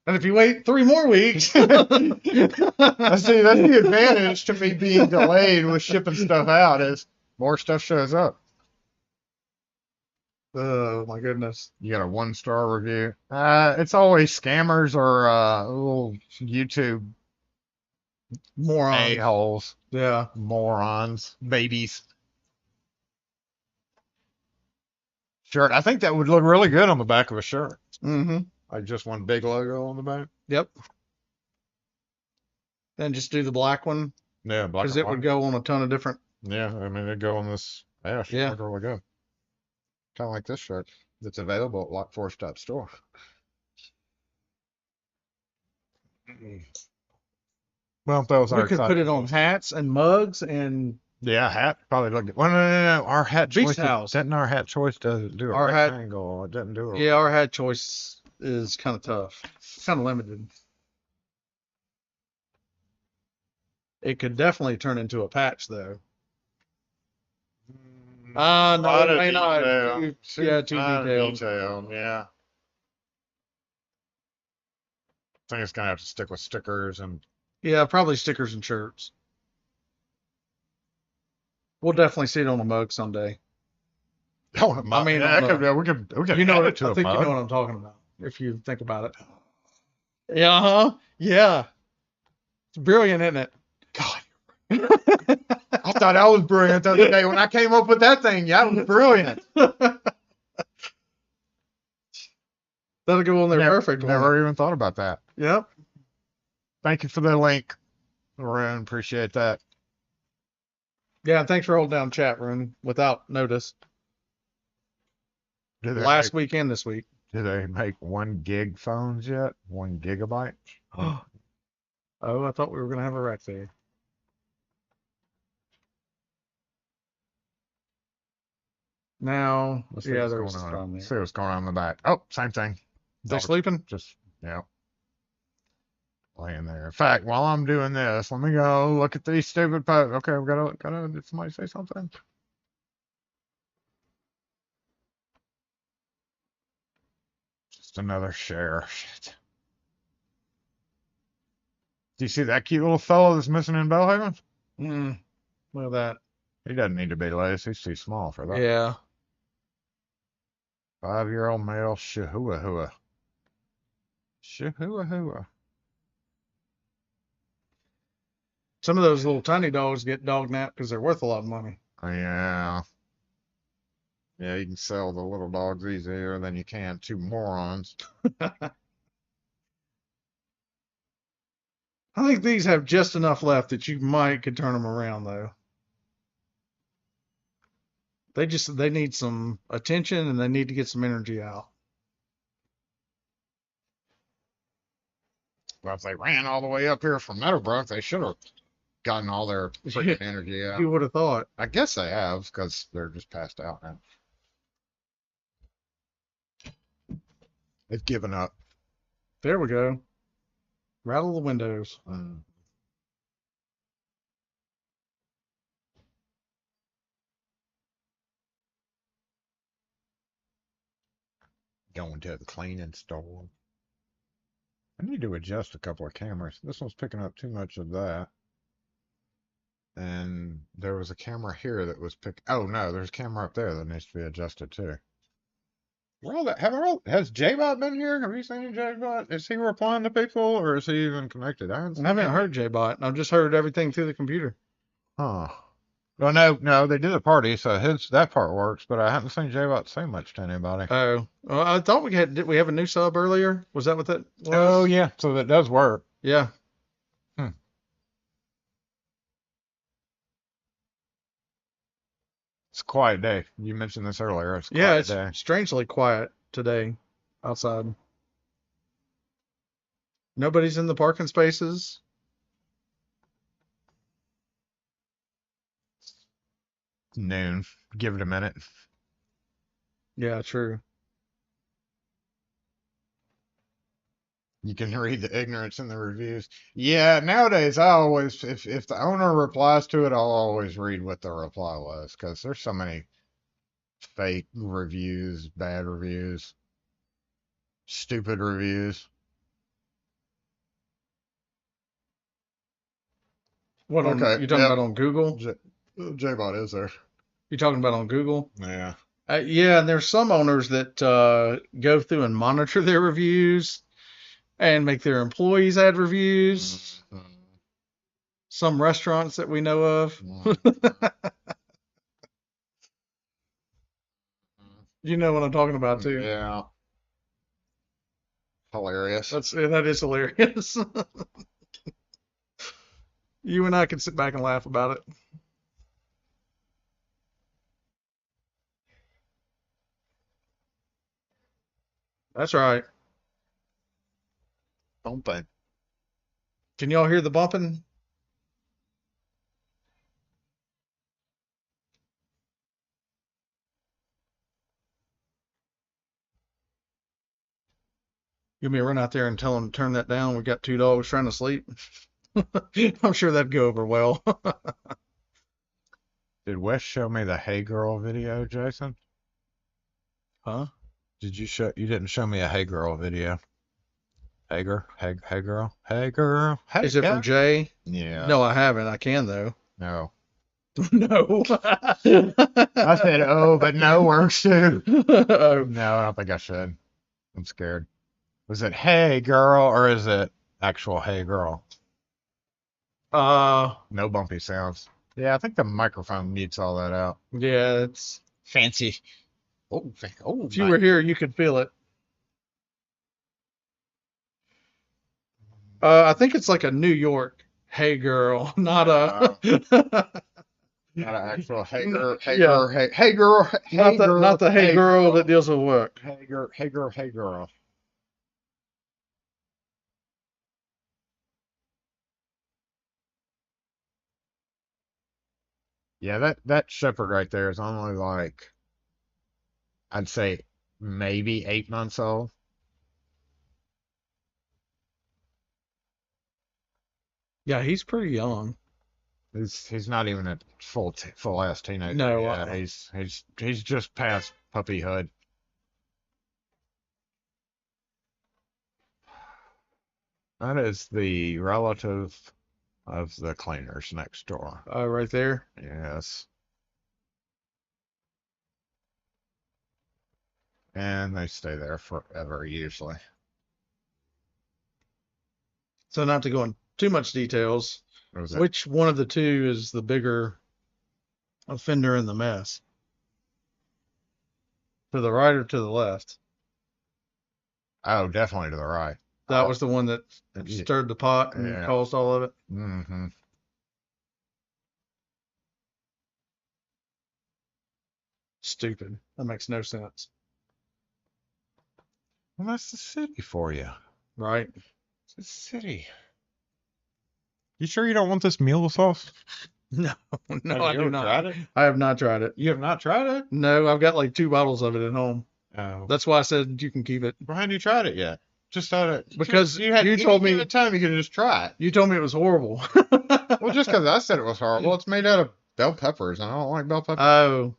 And if you wait 3 more weeks, I see. That's the advantage to me being delayed with shipping stuff out is more stuff shows up. oh my goodness. You got a 1-star review. It's always scammers or little YouTube Moron. a-holes, Yeah. morons, babies. Shirt. I think that would look really good on the back of a shirt. Mm-hmm. Like just one big logo on the back. Yep. Then just do the black one Yeah, black because and it would white. go on a ton of different. Yeah, I mean it'd go on this. Yeah, Yeah. look really good. Kind of like this shirt that's available at Lock 4-Stop store. Well, those We are could put it on hats and mugs and Yeah, hat probably look good. Well, no. Our hat Beach choice. towels. Doesn't our hat choice doesn't do a Our hat- rectangle? It doesn't do a. yeah, our hat choice is kind of tough, kind of limited. It could definitely turn into a patch though. No, Lot it of may not. detail. Yeah, too Lot of detailed. detail, yeah. I think it's gonna have to stick with stickers and. Yeah, probably stickers and shirts. We'll definitely see it on a mug someday. Oh, I mean, on the- we could You know add what? it to I a think you mug. know what I'm talking about. If you think about it. Yeah, huh? Yeah. It's brilliant, isn't it? God, I thought I was brilliant the other day when I came up with that thing. Yeah, it was brilliant. That'll go on there Never- perfect. won't Never even thought about that. it? Yep. Thank you for the link, Rune. Appreciate that. Yeah, and thanks for holding down chat room without notice. Do they Last week and this week. Do they make 1 gig phones yet? 1 gigabyte? Oh, I thought we were gonna have a wreck there. Now, Let's see yeah, what's there's going a on. phone there. See what's going on in the back. Oh, same thing. They Dog sleeping? Just, yeah. Laying there. In fact, while I'm doing this, let me go look at these stupid posts. Okay, we gotta, did somebody say something? Just another share. Shit. Do you see that cute little fellow that's missing in Bellhaven? Look at that. He doesn't need to be laced. He's too small for that. Yeah. 5-year-old male Chihuahua. Chihuahua. Some of those little tiny dogs get dog napped because they're worth a lot of money. Yeah. Yeah, you can sell the little dogs easier than you can to morons. I think these have just enough left that you could turn them around though. They need some attention and they need to get some energy out. Well, if they ran all the way up here from Meadowbrook, they should have gotten all their freaking energy out. You would have thought. I guess they have, because they're just passed out now. They've given up. There we go. Rattle the windows. Going to the cleaning store. I need to adjust a couple of cameras. This one's picking up too much of that. And there was a camera here that was oh no, there's a camera up there that needs to be adjusted too. Has J-Bot been here? Have you seen J-Bot? Is he replying to people, or is he even connected? I haven't heard J-Bot. I've just heard everything through the computer. Huh. Well, no, they did a party, so that part works, but I haven't seen J-Bot say much to anybody. Oh, well, I thought did we have a new sub earlier? Was that what that was? Oh, yeah, so that does work. Yeah. It's a quiet day. You mentioned this earlier. It's a Yeah, quiet it's day. strangely quiet today outside. Nobody's in the parking spaces. Noon. Give it a minute. Yeah, true. You can read the ignorance in the reviews. Yeah, nowadays I always, if the owner replies to it, I'll always read what the reply was, because there's so many fake reviews, bad reviews, stupid reviews. What on Okay, you talking yep. about on Google? J-Bot is there. You talking about on Google? Yeah. Yeah, and there's some owners that go through and monitor their reviews and make their employees add reviews. Mhm. Some restaurants that we know of. You know what I'm talking about too. Yeah. Hilarious. That is hilarious. You and I can sit back and laugh about it. That's right. Bumping. Can y'all hear the bumping? You want me to run out there and tell them to turn that down? We got two dogs trying to sleep. I'm sure that'd go over well. Did Wes show me the Hey Girl video, Jason? Huh? You didn't show me a Hey Girl video. Hey girl, hey girl, hey girl. Hey, Is it from Jay? Yeah. No, I haven't. I can though. No. No. I said, oh, but no works too. Oh. No, I don't think I should. I'm scared. Was it Hey Girl, or is it actual Hey Girl? No bumpy sounds. Yeah, I think the microphone mutes all that out. Yeah, it's Fancy. if you were here, you could feel it. I think it's like a New York Hey Girl, not a not an actual Hey Girl, Hey Yeah. Girl, Hey Girl, Hey Girl. not the Hey Girl that deals with work. Hey Girl, Hey Girl, Hey Girl. Yeah, that shepherd right there is only like, I'd say maybe 8 months old. Yeah, he's pretty young. He's not even a full ass teenager. No, Yeah, he's just past puppyhood. That is the relative of the cleaners next door. Right there. Yes. And they stay there forever usually. So not to go in too much details, What was that? which one of the two is the bigger offender in the mess? To the right or to the left? Oh, definitely to the right. That was the one that Yeah. stirred the pot and Yeah. caused all of it. Mm-hmm. Stupid. That makes no sense. Well, that's the city for you. Right? It's the city. You sure you don't want this mule sauce? No, no, Have I you do ever not. tried it? I have not tried it. You have not tried it? No, I've got like 2 bottles of it at home. Oh. That's why I said you can keep it. Why haven't you tried it yet? Just had it. Because you told me at the time you could just try it. you told me it was horrible. Well, just because I said it was horrible, it's made out of bell peppers, and I don't like bell peppers. Oh,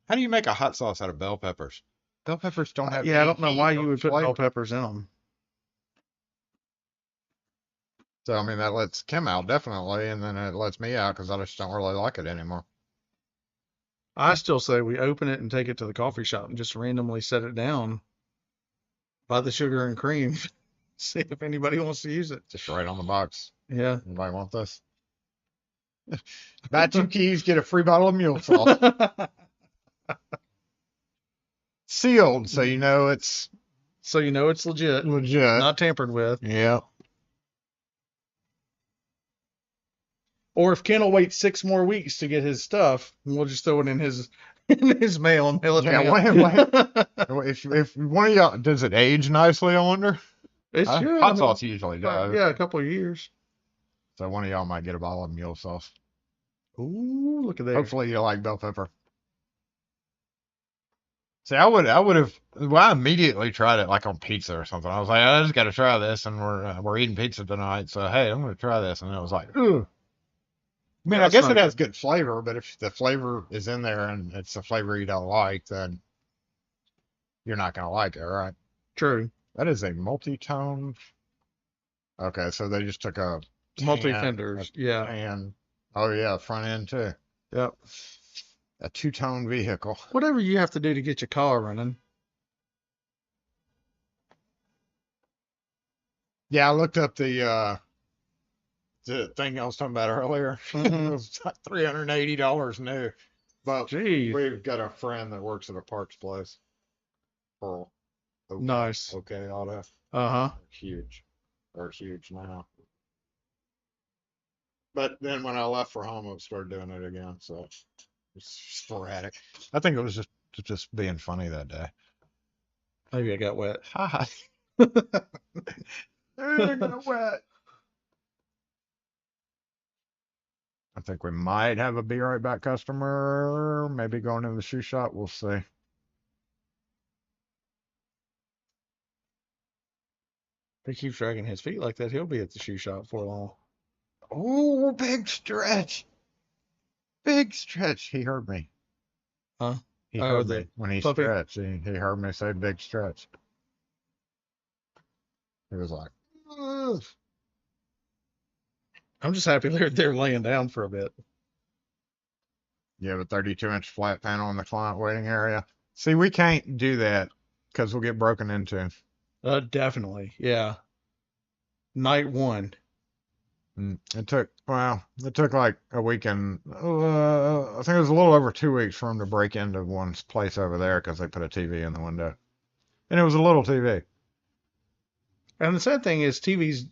How do you make a hot sauce out of bell peppers? Bell peppers don't have. yeah. I any don't know heat why or you would put flavor. bell peppers in them. So I mean that lets Kim out definitely, and then it lets me out because I just don't really like it anymore. I still say we open it and take it to the coffee shop and just randomly set it down. Buy the sugar and cream. See if anybody wants to use it. Just right on the box. Yeah. Anybody want this? Buy 2 keys, get a free bottle of mule salt. Sealed, so you know it's So you know it's legit, legit. not tampered with. Yeah. Or if Ken will wait 6 more weeks to get his stuff, we'll just throw it in his mail and mail it to him. If one of y'all, does it age nicely, I wonder? It should. Hot sauce usually does. Yeah, a couple of years. So one of y'all might get a bottle of mule sauce. Ooh, look at that. Hopefully you like bell pepper. See, I would have. Well, I immediately tried it like on pizza or something. I was like, I just got to try this, and we're eating pizza tonight, so hey, I'm gonna try this, and it was like, ugh. I mean, I guess it has good flavor, but if the flavor is in there and it's a flavor you don't like, then you're not gonna like it, right? True. That is a multi-tone. Okay, so they just took a Multi-fenders. Yeah. and oh yeah, front end too. Yep. A 2-tone vehicle. Whatever you have to do to get your car running. Yeah, I looked up the thing I was talking about earlier. Mhm. It was like $380 new. But Jeez. we've got a friend that works at a parts place. Pearl. Nice. Okay, auto. Uh-huh. Huge. Or huge now. But then when I left for home, I started doing it again. So it's sporadic. I think it was just being funny that day. Maybe I got wet. Hi. They're gonna wet. I think we might have a be right back customer. Maybe going into the shoe shop. We'll see. If he keeps dragging his feet like that, he'll be at the shoe shop for long. Oh, big stretch. Big stretch. He heard me. Huh? He Oh, heard the me when he puppy? stretched. He heard me say big stretch. He was like, ugh. I'm just happy they're laying down for a bit. You have a 32-inch flat panel in the client waiting area. See, we can't do that because we'll get broken into. Definitely. Yeah. Night 1. It took like a weekend. I think it was a little over 2 weeks for him to break into one's place over there because they put a TV in the window, and it was a little TV. And the sad thing is, TVs.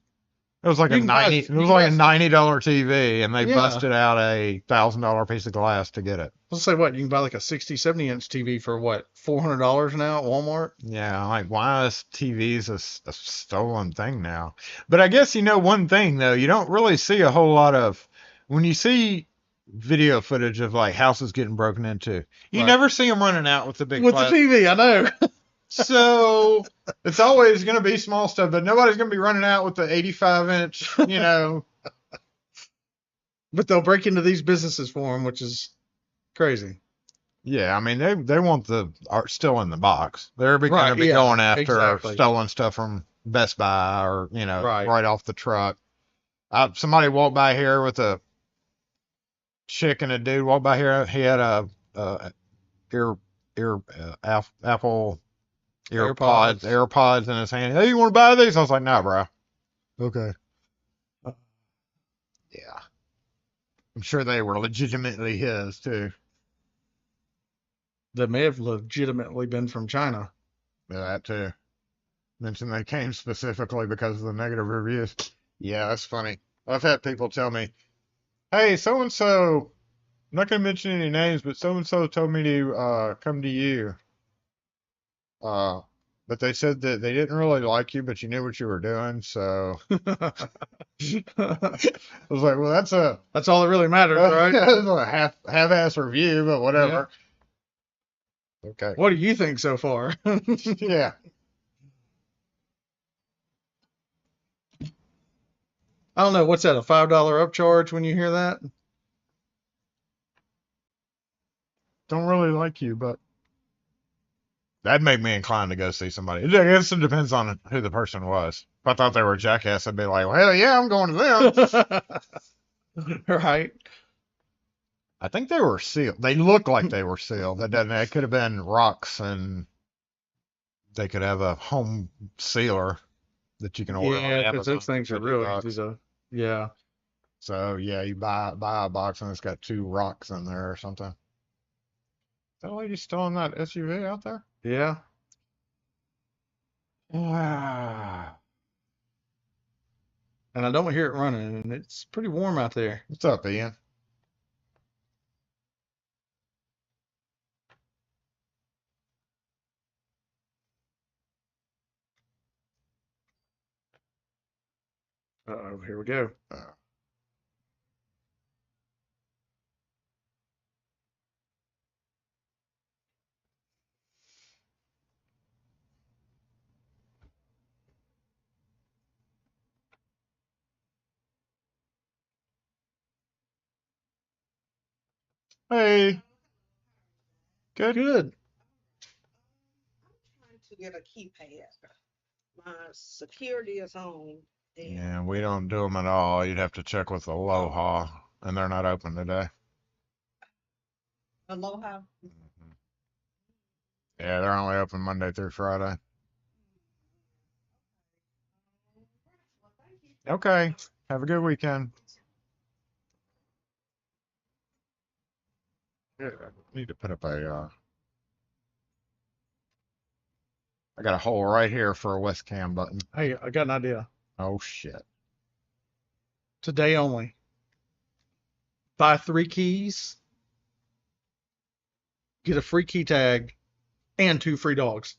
It was like You a can buy- 90. It you was can like a buy- $90 TV, and they Yeah. busted out a $1,000 piece of glass to get it. Let's say what? You can buy like a 60, 70-inch TV for what? $400 now at Walmart? Yeah, I'm like, why is TVs a stolen thing now? But I guess one thing though, you don't really see a whole lot of when you see video footage of like houses getting broken into. You Right. never see them running out with the big With flat. the TV, I know. So it's always going to be small stuff, but nobody's going to be running out with the 85-inch, But they'll break into these businesses for them, which is crazy. Yeah, I mean they want the art still in the box. They're going Right, to be yeah, going after exactly. stolen stuff from Best Buy or Right. right off the truck. Somebody walked by here with a chick and a dude walked by here. He had a Apple AirPods in his hand. Hey, you want to buy these? I was like, nah, bro. Okay. Yeah. I'm sure they were legitimately his too. That may have legitimately been from China. Yeah, that too. Mentioned they came specifically because of the negative reviews. Yeah, that's funny. I've had people tell me, hey, so-and-so, I'm not going to mention any names, but so-and-so told me to come to you. But they said that they didn't really like you, but you knew what you were doing, so I was like, well, that's That's all that really matters, right? that's a half-ass review, but whatever. Okay. What do you think so far? Yeah. I don't know. What's that, a $5 upcharge when you hear that? Don't really like you, but that'd make me inclined to go see somebody. I guess it depends on who the person was. If I thought they were a jackass, I'd be like, well, hell yeah, I'm going to them. Right. I think they were sealed. They look like they were sealed. That doesn't. It could have been rocks, and they could have a home sealer that you can order on Yeah, because Amazon those things for are 50 really bucks. easy to. Yeah. So yeah, you buy a box and it's got 2 rocks in there or something. That lady still in that SUV out there? Yeah. Ah. And I don't hear it running, and it's pretty warm out there. What's up, Ian? Uh-oh, here we go. Hey, good. Good. Trying to get a keypad. My security is on. And Yeah, we don't do them at all. You'd have to check with Aloha, and they're not open today. Aloha. Mhm. Yeah, they're only open Monday through Friday. Well, thank you. Okay, have a good weekend. Yeah, I need to put up a. I got a hole right here for a West Cam button. Hey, I got an idea. Oh shit! Today only. Buy 3 keys, get a free key tag, and 2 free dogs.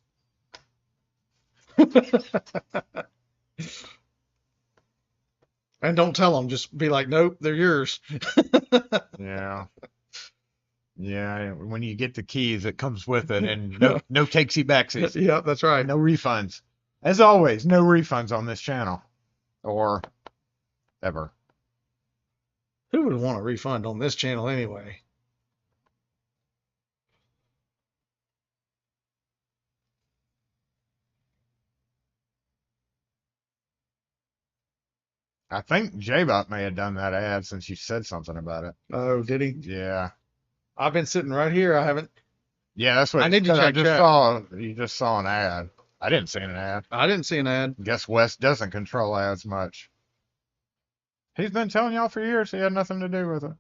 And don't tell them. Just be like, nope, they're yours. Yeah, yeah. When you get the keys, it comes with it, and no takesy backsies, Yeah, that's right. no refunds. As always, no refunds on this channel, or ever. Who would want a refund on this channel anyway? I think J-Bot may have done that ad since you said something about it. Oh, did he? Yeah. I've been sitting right here. I haven't. Yeah, that's what I need to 'cause check chat. you just saw an ad. I didn't see an ad. I didn't see an ad. Guess Wes doesn't control ads much. He's been telling y'all for years he had nothing to do with it.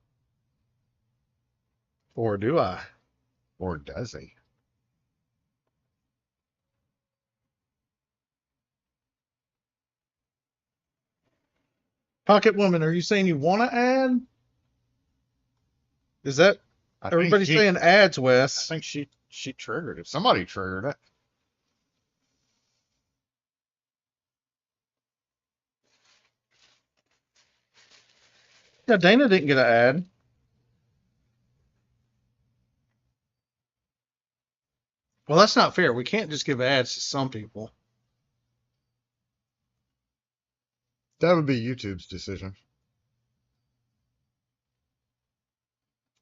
Or do I? Or does he? Pocket Woman, are you saying you want to add? Is that I think everybody's she- saying ads, I Wes? think she triggered it. Somebody triggered it. Yeah, Dana didn't get an ad. Well, that's not fair. We can't just give ads to some people. That would be YouTube's decision.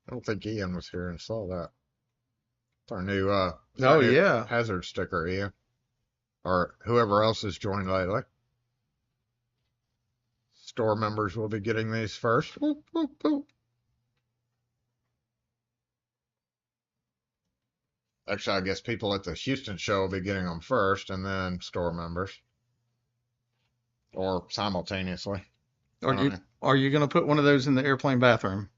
I don't think Ian was here and saw that. It's our new Oh, new yeah. hazard sticker, Ian. Or whoever else has joined lately. Store members will be getting these first. Boop, boop, boop. Actually, I guess people at the Houston show will be getting them first, and then store members. Or simultaneously. Are I don't you know. are you gonna put one of those in the airplane bathroom?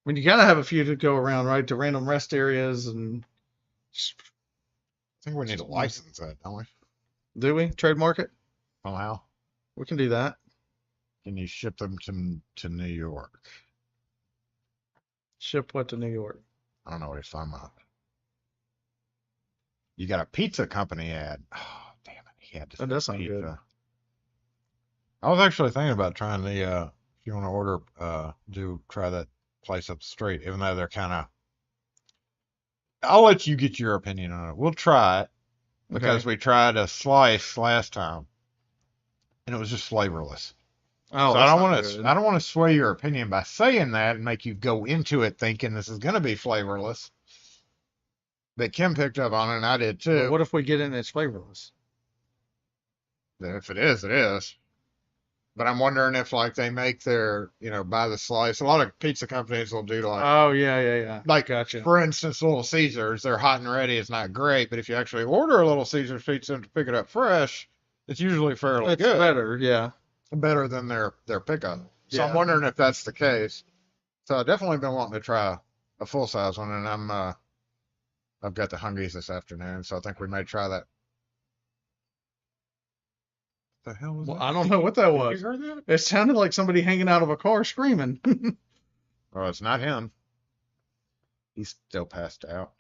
I mean, you gotta have a few to go around, right? To random rest areas and I think we need to license that, don't we? do we trademark it? Somehow. We can do that. Can you ship them to New York? Ship what to New York? I don't know what he's talking about. You got a pizza company ad. Oh, damn it. He had to That say does sound pizza. good. I was actually thinking about trying the, if you want to order, try that place up the street, even though they're kind of, I'll let you get your opinion on it. We'll try it because we tried a slice last time and it was just flavorless. Oh, So that's I don't not want good. to, I don't want to sway your opinion by saying that and make you go into it thinking this is going to be flavorless. But Kim picked up on it and I did But too. what if we get in and it's flavorless? If it is, it is. But I'm wondering if like they make their, by the slice. A lot of pizza companies will do like, Oh yeah. like Gotcha. for instance, Little Caesars. Their hot and ready is not great, but if you actually order a Little Caesars pizza and pick it up fresh, it's usually fairly It's good. better, yeah. Better than their pickup. So I'm Yeah. wondering if that's the case. So I've definitely been wanting to try a full size one, and I've got the Hungies this afternoon, so I think we may try that. The hell was Well, that? I don't know what that was. You heard that? It sounded like somebody hanging out of a car screaming. Oh, it's not him. He's still passed out.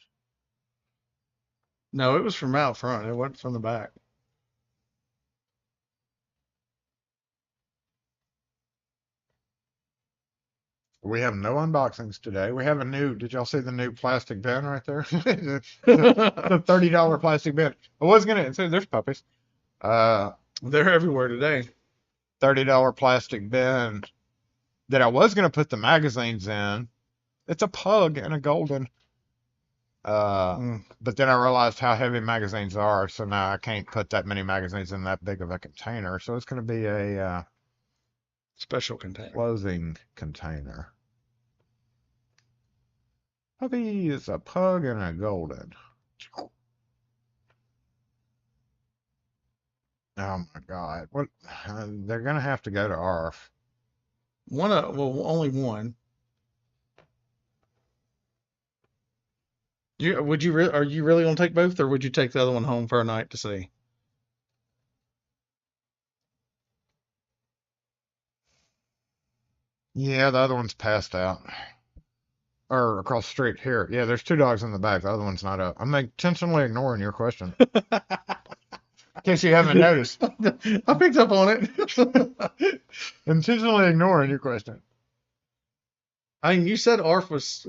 No, it was from out front. It wasn't from the back. We have no unboxings today. We have a new, did y'all see the new plastic bin right there? the $30 plastic bin. I was going to, there's puppies. They're everywhere today. $30 plastic bin that I was going to put the magazines in. It's a pug and a golden. But then I realized how heavy magazines are, so now I can't put that many magazines in that big of a container. So it's going to be a Special container. clothing container. Puppy is a pug and a golden. Oh my God! What? They're gonna have to go to ARF. Only one. Are you really gonna take both, or would you take the other one home for a night to see? Yeah, the other one's passed out. Or across the street here. Yeah, there's 2 dogs in the back. The other one's not up. I'm intentionally ignoring your question. In case you haven't noticed. I picked up on it. Intentionally ignoring your question. I mean, you said ARF was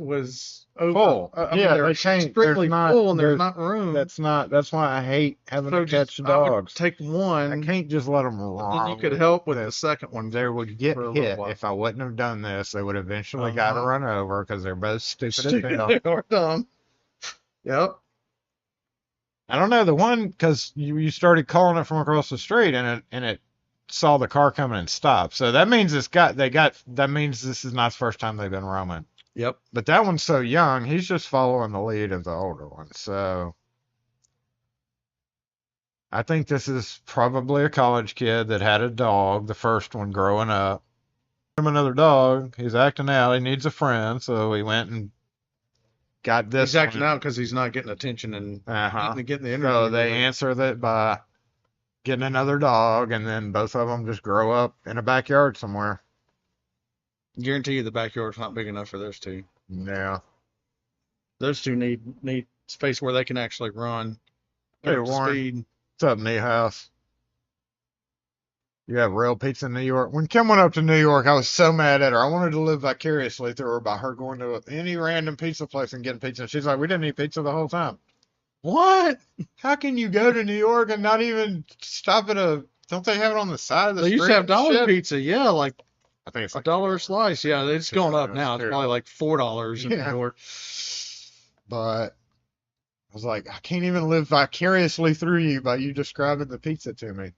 over. Full. I mean, Yeah, they're they changed. strictly There's not, full, and there's there's, not room. that's why I hate having So to catch just, I would dogs. take I one. can't just let them Then run. you could help with the second one. They would get for a little hit while. if I wouldn't have done this. They would eventually got to Uh-huh. run over because they're both stupid as hell. They are dumb. Yep. I don't know the one because you started calling it from across the street and it saw the car coming and stopped. So that means that means this is not the first time they've been roaming. Yep. But that one's so young, he's just following the lead of the older one. So I think this is probably a college kid that had a dog, the first one growing up. Another dog, he's acting out, he needs a friend, so he went and got this He's acting one. out because he's not getting attention and getting the energy. So they answer that by getting another dog, and then both of them just grow up in a backyard somewhere. Guarantee you the backyard's not big enough for those two. Yeah. Those two need space where they can actually run. Hey, Up to Warren. speed. What's up, Knee House? You have real pizza in New York? When Kim went up to New York, I was so mad at her. I wanted to live vicariously through her by her going to any random pizza place and getting pizza. She's like, we didn't eat pizza the whole time. What? How can you go to New York and not even stop at don't they have it on the side of the They street? used to have and dollar shit? pizza, yeah, like I think it's a like dollar a slice. Yeah, it's going up now. It's probably like $4 in New Yeah. York. But I was like, I can't even live vicariously through you by you describing the pizza to me.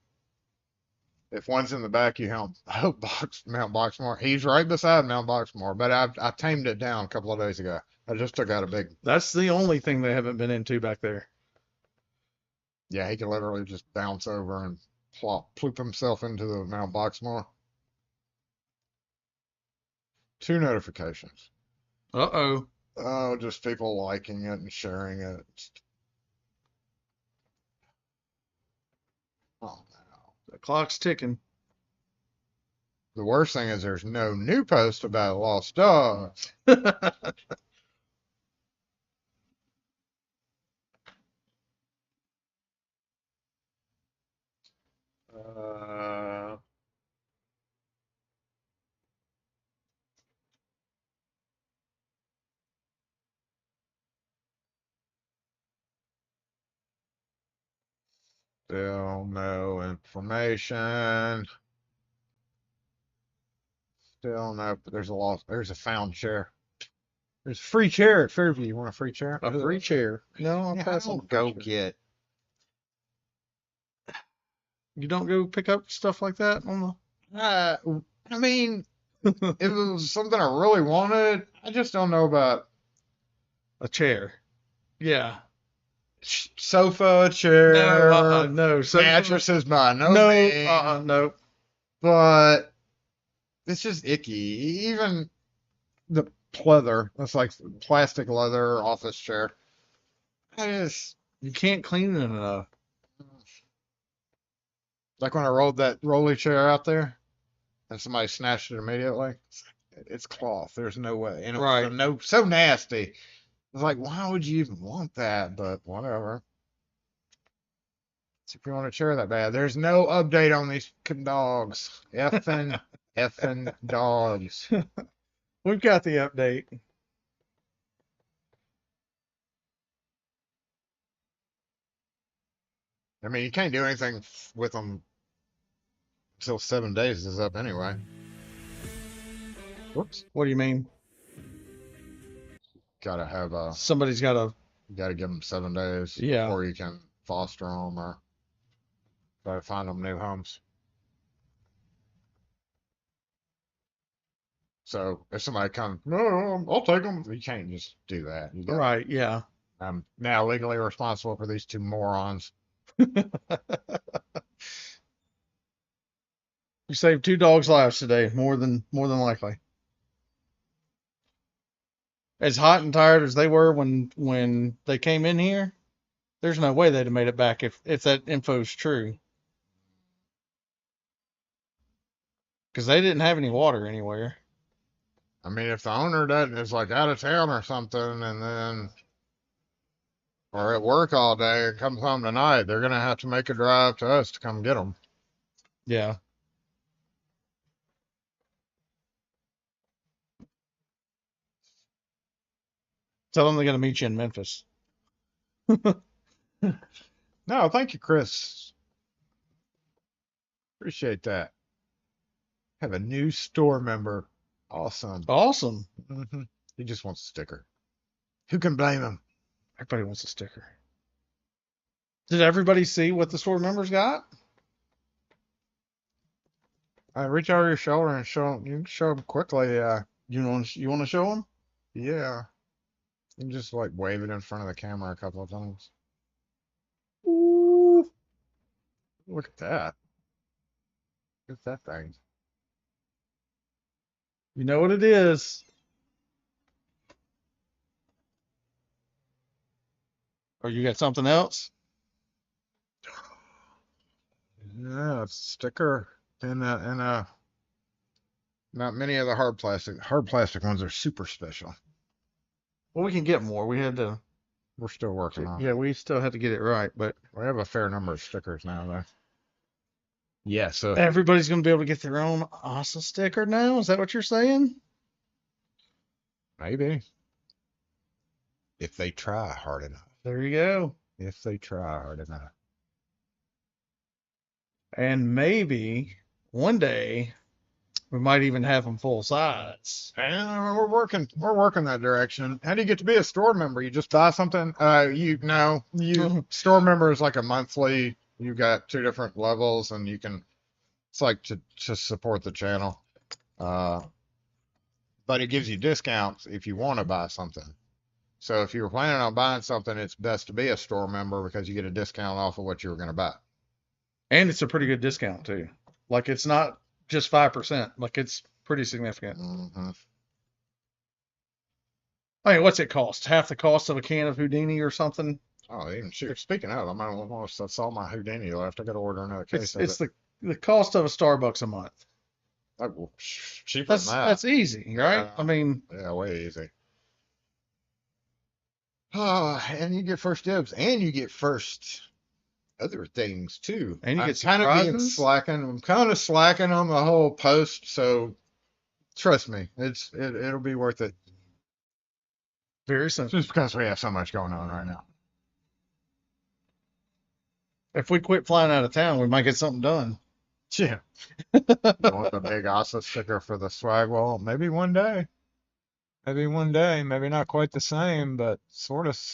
If one's in the back, you help Mount Boxmore. He's right beside Mount Boxmore, but I tamed it down a couple of days ago. I just took out a big. That's the only thing they haven't been into back there. Yeah, he can literally just bounce over and ploop himself into the Mount Boxmore. 2 notifications. Uh-oh. Oh, just people liking it and sharing it. Oh, no. The clock's ticking. The worst thing is there's no new post about lost dogs. Still no information. Still no, but there's a found chair. There's a free chair at Fairview. You want a free chair? A free chair. No, I'll Yeah, pass I on don't the go free chair. get. You don't go pick up stuff like that on I mean, if it was something I really wanted, I just don't know about a chair? Yeah. sofa, chair, No. mattresses by no No. means. No. But it's just icky. Even the pleather, that's like plastic leather office chair. You can't clean it enough. Like when I rolled that rolly chair out there and somebody snatched it immediately. It's cloth. There's no way. And it Right. was so nasty. I was like, why would you even want that? But whatever. So if you want a chair that bad, there's no update on these dogs. Effing dogs. We've got the update. I mean, you can't do anything with them until 7 days is up anyway. Whoops. What do you mean? Gotta have Somebody's got to. you gotta give them 7 days Yeah. before you can foster them or try to find them new homes. So if somebody comes, no, I'll take them. You can't just do that. You got, Right. Yeah. I'm now legally responsible for these two morons. You saved 2 dogs' lives today, more than likely. As hot and tired as they were when they came in here, there's no way they'd have made it back if that info's true. Because they didn't have any water anywhere. I mean, if the owner doesn't is like out of town or something, and then or at work all day and comes home tonight, they're gonna have to make a drive to us to come get them. Yeah. Tell them they're going to meet you in Memphis. No, thank you, Chris. Appreciate that. Have a new store member. Awesome. Awesome. He just wants a sticker. Who can blame him? Everybody wants a sticker. Did everybody see what the store members got? Reach over your shoulder and show them. You can show them quickly. You want to show them? Yeah. You can just like wave it in front of the camera a couple of times. Ooh. Look at that. Look at that thing. You know what it is. Or you got something else? Yeah, it's a sticker and not many of the hard plastic ones are super special. Well, we can get more. We're still working on it. Yeah, we still have to get it right, but We have a fair number of stickers now though. Yeah, so everybody's going to be able to get their own Asa sticker now. Is that what you're saying? maybe if they try hard enough. There you go. If they try hard enough. And maybe one day we might even have them full size. And we're working that direction. How do you get to be a store member? You just buy something? Store member is like a monthly. You got 2 different levels, and you can. It's like to support the channel, but it gives you discounts if you want to buy something. So if you were planning on buying something, it's best to be a store member because you get a discount off of what you were going to buy. And it's a pretty good discount too. Like it's not just 5%. Like it's pretty significant. Mm-hmm. I mean, what's it cost? Half the cost of a can of Houdini or something? Oh, even shoot. Speaking of, that's all my Houdini left. I got to order another case. It's the cost of a Starbucks a month. Like, well, cheaper than that. That's easy, right? Yeah. I mean, Yeah, way easy. And you get first dibs, and you get first other things too. And you I'm get kind of being surprises? slacking. I'm kind of slacking on the whole post, so trust me, it'll be worth it. very simple. Just because we have so much going on right now. If we quit flying out of town, we might get something done. Yeah. You want the big Asa sticker for the swag wall? Maybe one day. Maybe one day. Maybe not quite the same, but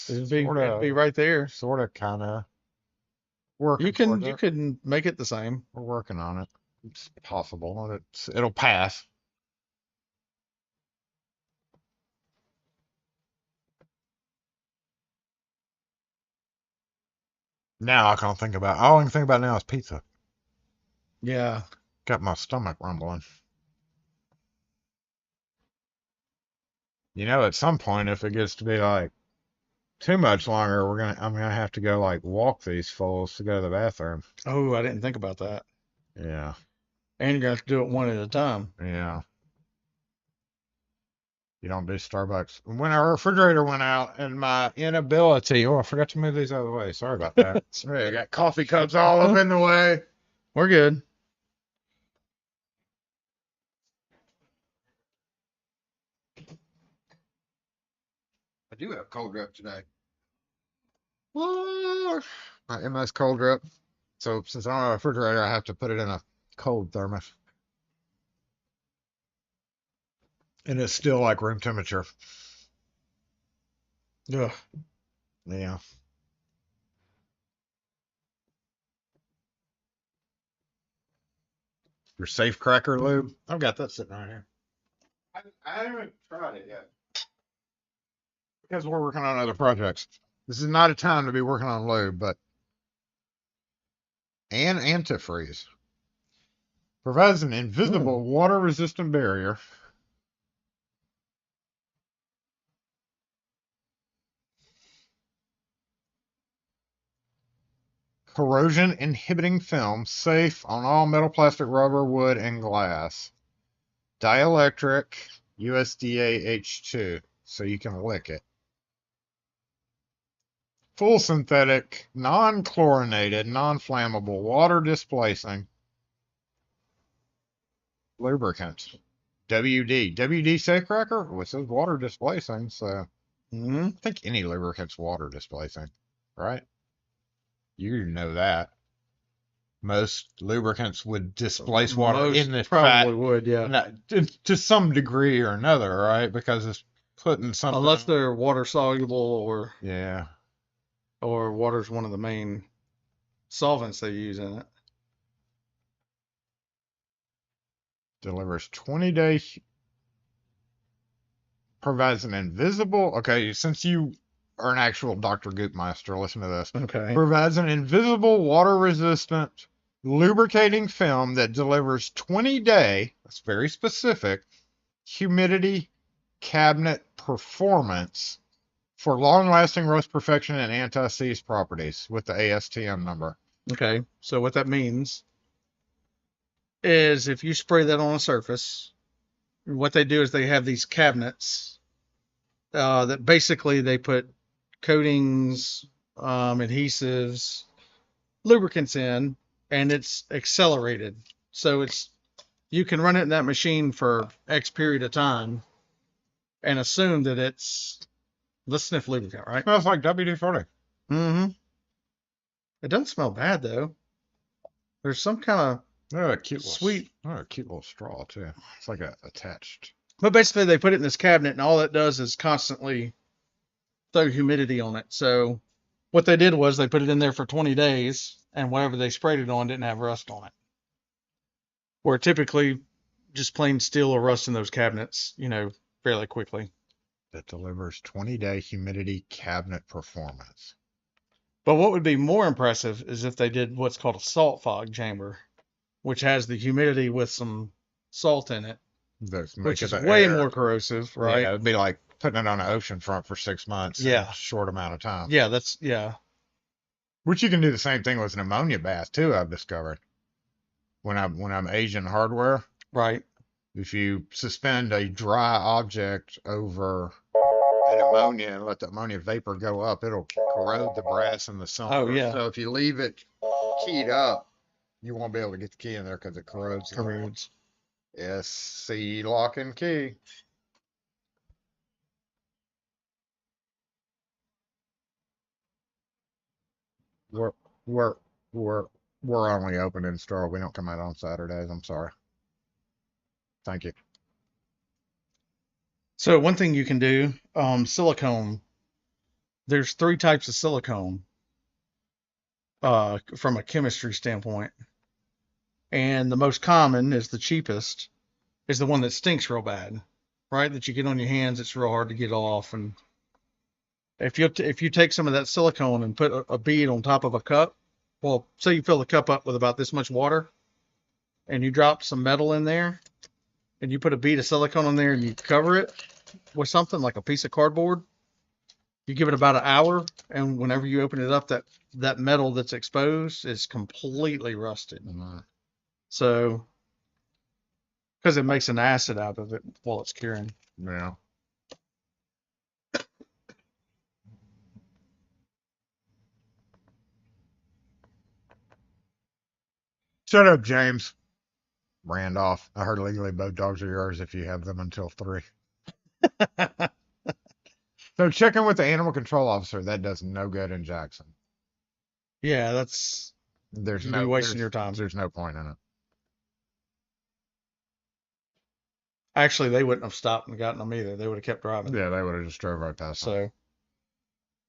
It'd be right there. sort of, kind of. Working You can towards you it. can make it the same. We're working on it. It's possible. It'll pass. Now I can't think about. All I can think about now is pizza. Yeah. Got my stomach rumbling. At some point, if it gets to be like too much longer, I'm gonna have to go like walk these fools to go to the bathroom. Oh, I didn't think about that. Yeah, And you're gonna have to do it one at a time. yeah. You don't do Starbucks. When our refrigerator went out and my inability, I forgot to move these out of the way. Sorry about that. Sorry, I got coffee cups all up in the way. We're good. I do have cold drip today. My MS cold drip. So since I don't have a refrigerator, I have to put it in a cold thermos. And it's still like room temperature. Ugh. Yeah. Your safe cracker lube? I've got that sitting right here. I haven't tried it yet. Because we're working on other projects. This is not a time to be working on lube, but and antifreeze. Provides an invisible water-resistant barrier. Corrosion inhibiting film, safe on all metal, plastic, rubber, wood, and glass. Dielectric, USDA H2, so you can lick it. Full synthetic, non-chlorinated, non-flammable, water displacing lubricant. WD. WD safecracker? Well, it says water displacing, so I think any lubricant's water displacing, right? You know that. Most lubricants would displace water in the probably fat. would, yeah. To some degree or another, right? Because it's putting something. Unless they're water soluble Yeah. or water's one of the main solvents they use in it. Delivers 20-day. Provides an invisible. Okay, since you are an actual Dr. Goopmeister, listen to this. Okay. Provides an invisible, water-resistant, lubricating film that delivers 20-day, that's very specific, humidity cabinet performance for long-lasting rust perfection and anti-seize properties with the ASTM number. Okay. So what that means is if you spray that on a surface, what they do is they have these cabinets that basically they put coatings, adhesives, lubricants in, and it's accelerated. So you can run it in that machine for X period of time and assume that it's the sniff lubricant, right? Smells like WD-40. Mm-hmm. It doesn't smell bad though. There's some kind of Oh, cute sweet. Oh, a cute little straw too. It's like attached. But basically, they put it in this cabinet, and all it does is constantly throw humidity on it. So what they did was they put it in there for 20 days, and whatever they sprayed it on didn't have rust on it. Where typically, just plain steel will rust in those cabinets, fairly quickly. That delivers 20-day humidity cabinet performance. But what would be more impressive is if they did what's called a salt fog chamber, which has the humidity with some salt in it, which is way more corrosive, right? Yeah, it'd be like putting it on an ocean front for 6 months. Yeah. In a short amount of time. Yeah. Which you can do the same thing with an ammonia bath too, I've discovered. When I'm aging hardware. Right. If you suspend a dry object over an ammonia and let the ammonia vapor go up, it'll corrode the brass and the cylinder. Oh, yeah. So if you leave it keyed up, you won't be able to get the key in there because it corrodes. SC lock and key. We're only open in store. We don't come out on Saturdays. I'm sorry. Thank you. So one thing you can do, silicone. There's 3 types of silicone. from a chemistry standpoint. And the most common is the cheapest, is the one that stinks real bad, right? That you get on your hands, it's real hard to get off. And if you take some of that silicone and put a bead on top of a cup, well, say you fill the cup up with about this much water, and you drop some metal in there, and you put a bead of silicone on there, and you cover it with something like a piece of cardboard. You give it about an hour, and whenever you open it up, that metal that's exposed is completely rusted. So, because it makes an acid out of it while it's curing. Yeah. Shut up, James. Randolph. I heard legally both dogs are yours if you have them until 3. So checking with the animal control officer, that does no good in Jackson. Yeah, that's There's you'd no be wasting there's- your time. There's no point in it. Actually, they wouldn't have stopped and gotten them either. They would have kept driving. Yeah, they would have just drove right past them. So,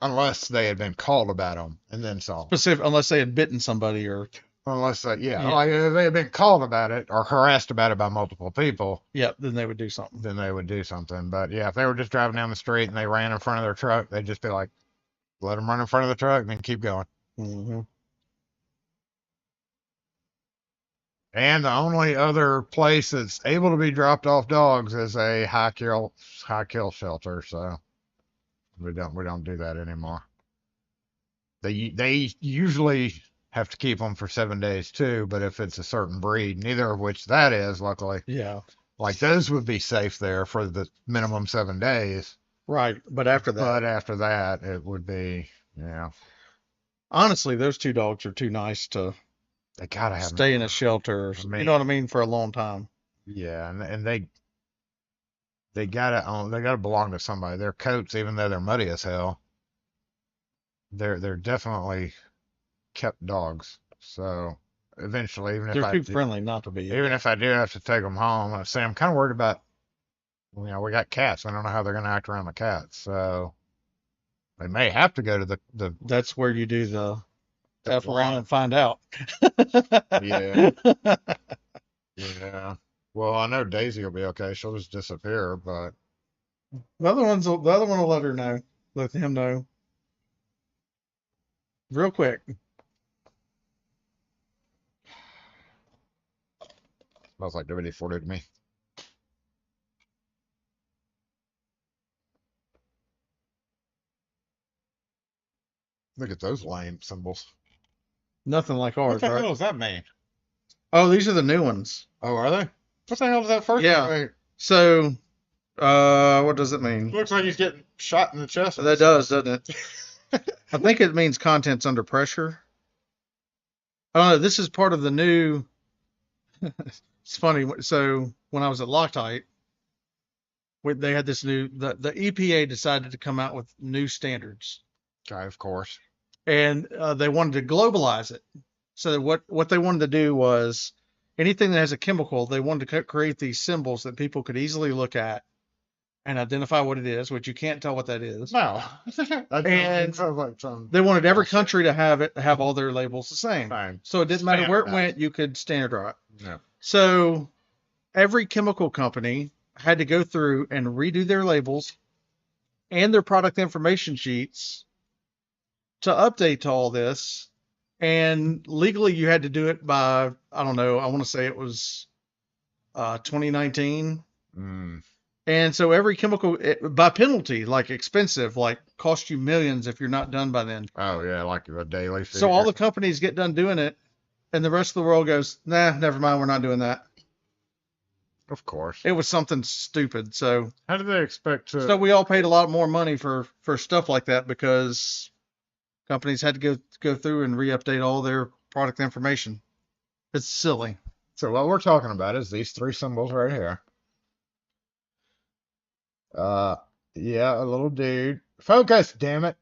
Unless they had been called about them and then saw them. unless they had bitten somebody or Unless Yeah. like if they had been called about it or harassed about it by multiple people, then they would do something. then they would do something. But yeah, if they were just driving down the street and they ran in front of their truck, they'd just be like, let them run in front of the truck and then keep going. Mm-hmm. And the only other place that's able to be dropped off dogs is a high kill shelter. So we don't do that anymore. They usually have to keep them for 7 days too, but if it's a certain breed, neither of which that is, luckily, Yeah. like those would be safe there for the minimum 7 days. Right. But after that, But after that, it would be, honestly, those 2 dogs are too nice to they gotta have stay in a shelter. I mean- You know what I mean? For a long time. Yeah, and they gotta belong to somebody. Their coats, even though they're muddy as hell, they're definitely kept dogs. So eventually, They're too friendly not to be. even if I do have to take them home, I say I'm kind of worried about. We got cats. I don't know how they're gonna act around the cats. So they may have to go to the That's where you do the F around blind. and find out. Yeah. Yeah. Well, I know Daisy will be okay. She'll just disappear, but The other one will let her know. Let him know. Real quick. smells like WD-40 to me. Look at those lame symbols. Nothing like What ours, the hell right? does that mean? Oh, these are the new ones. Oh, are they? What the hell does that first Yeah. one mean? So, what does it mean? Looks like he's getting shot in the chest. That does, doesn't it? I think it means contents under pressure. I don't know. This is part of the new. It's funny. So when I was at Loctite, they had this new. The EPA decided to come out with new standards, Okay, of course. and they wanted to globalize it. So what they wanted to do was anything that has a chemical, they wanted to create these symbols that people could easily look at and identify what it is, which you can't tell what that is. No. And sounds like some They wanted every bullshit. country to have all their labels the same. Fine. So it didn't matter where it Standardized. went, you could standardize. No. So every chemical company had to go through and redo their labels and their product information sheets to update to all this. And legally, you had to do it by, I don't know, I want to say it was 2019. Mm. And so every chemical, by penalty, like expensive, like cost you millions if you're not done by then. Oh yeah, like a daily fee. So all the companies get done doing it, and the rest of the world goes, nah, never mind, we're not doing that. Of course. It was something stupid. So How do they expect to? we all paid a lot more money for stuff like that because companies had to go through and re-update all their product information. It's silly. So what we're talking about is these 3 symbols right here. Yeah, a little dude. Focus, damn it.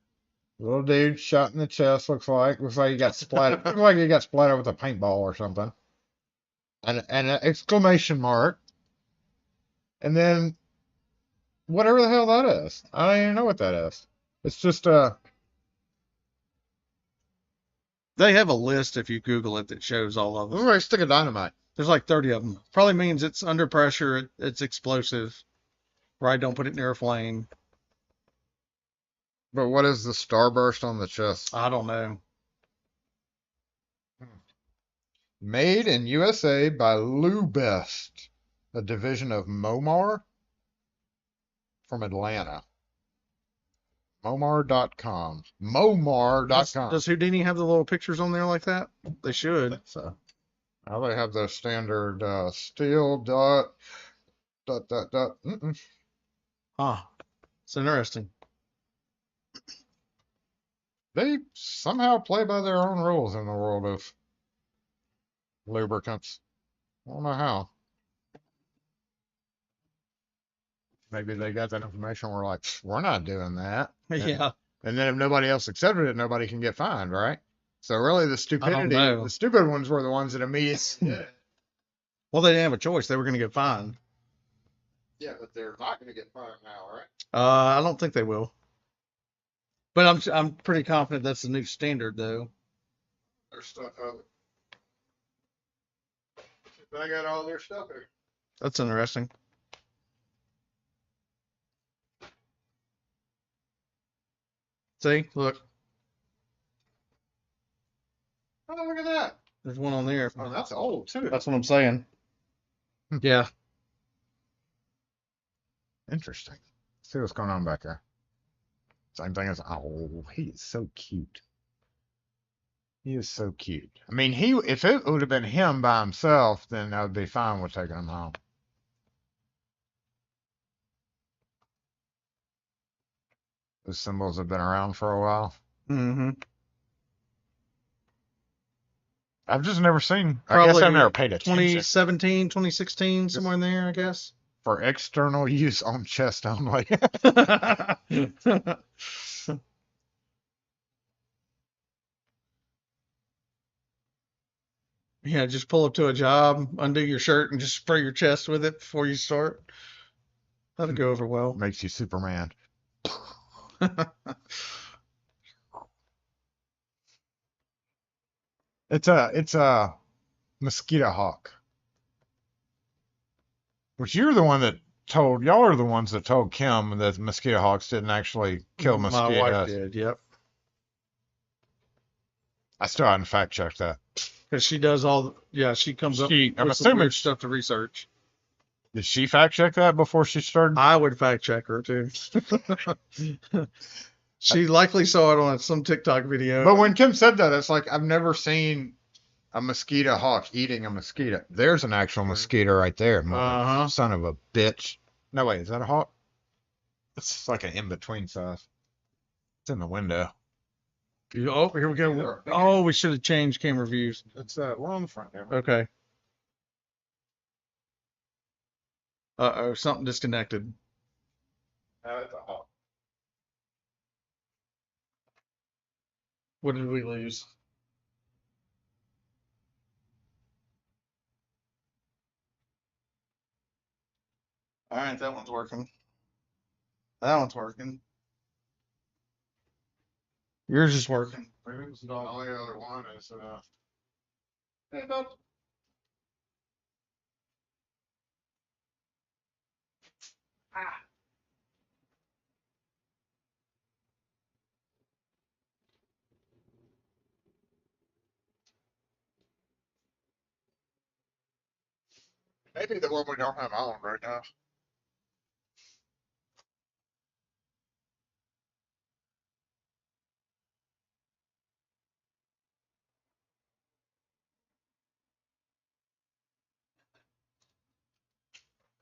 Little dude shot in the chest. Looks like he got splattered. Looks like he got splattered with a paintball or something. And an exclamation mark. And then whatever the hell that is. I don't even know what that is. It's just They have a list if you Google it that shows all of them. Ooh, I stick of dynamite. There's like 30 of them. Probably means it's under pressure. It's explosive. Right? Don't put it near a flame. But what is the starburst on the chest? I don't know. Made in USA by Lubest, a division of Momar from Atlanta. Momar.com. Momar.com. Does Houdini have the little pictures on there like that? They should. So now they have the standard steel dot. Mm-mm. Huh. It's interesting. They somehow play by their own rules in the world of lubricants. I don't know how. Maybe they got that information. We're like, we're not doing that. Yeah. And then if nobody else accepted it, nobody can get fined, right? So really, the stupidity, know. the stupid ones were the ones that immediately did it. Well, they didn't have a choice. They were going to get fined. Yeah, but they're not going to get fined now, right? I don't think they will. But I'm pretty confident that's the new standard, though. Their stuff of it. I got all their stuff here. That's interesting. See, look, Oh, look at that. there's one on there. Oh, that's old too. That's what I'm saying. Yeah. Interesting. See what's going on back there. Same thing as, oh, he is so cute. He is so cute. I mean, if it would have been him by himself, then I would be fine with taking him home. Those symbols have been around for a while. Mm-hmm. I've just never seen, I guess I've never paid attention. 2017, 2016, somewhere in there, I guess. For external use on chest only. Yeah, just pull up to a job, undo your shirt, and just spray your chest with it before you start. That'll go over well. Makes you Superman. It's a mosquito hawk. Which y'all are the ones that told Kim that mosquito hawks didn't actually kill mosquitoes. My wife did, yep. I still haven't fact checked that. Because she does she comes up I'm with some assuming weird stuff to research. Did she fact check that before she started? I would fact check her too. She likely saw it on some TikTok video. But when Kim said that, it's like I've never seen a mosquito hawk eating a mosquito. There's an actual mosquito right there. Uh-huh. Son of a bitch. No, wait, is that a hawk? It's like an in-between size. It's in the window. Oh, here we go. Oh, we should have changed camera views. It's we're on the front there. Okay. Uh-oh, something disconnected. No, it's a hawk. What did we lose? All right, that one's working. That one's working. Yours is working. The only other one is hey, bud. Maybe the one we don't have on right now.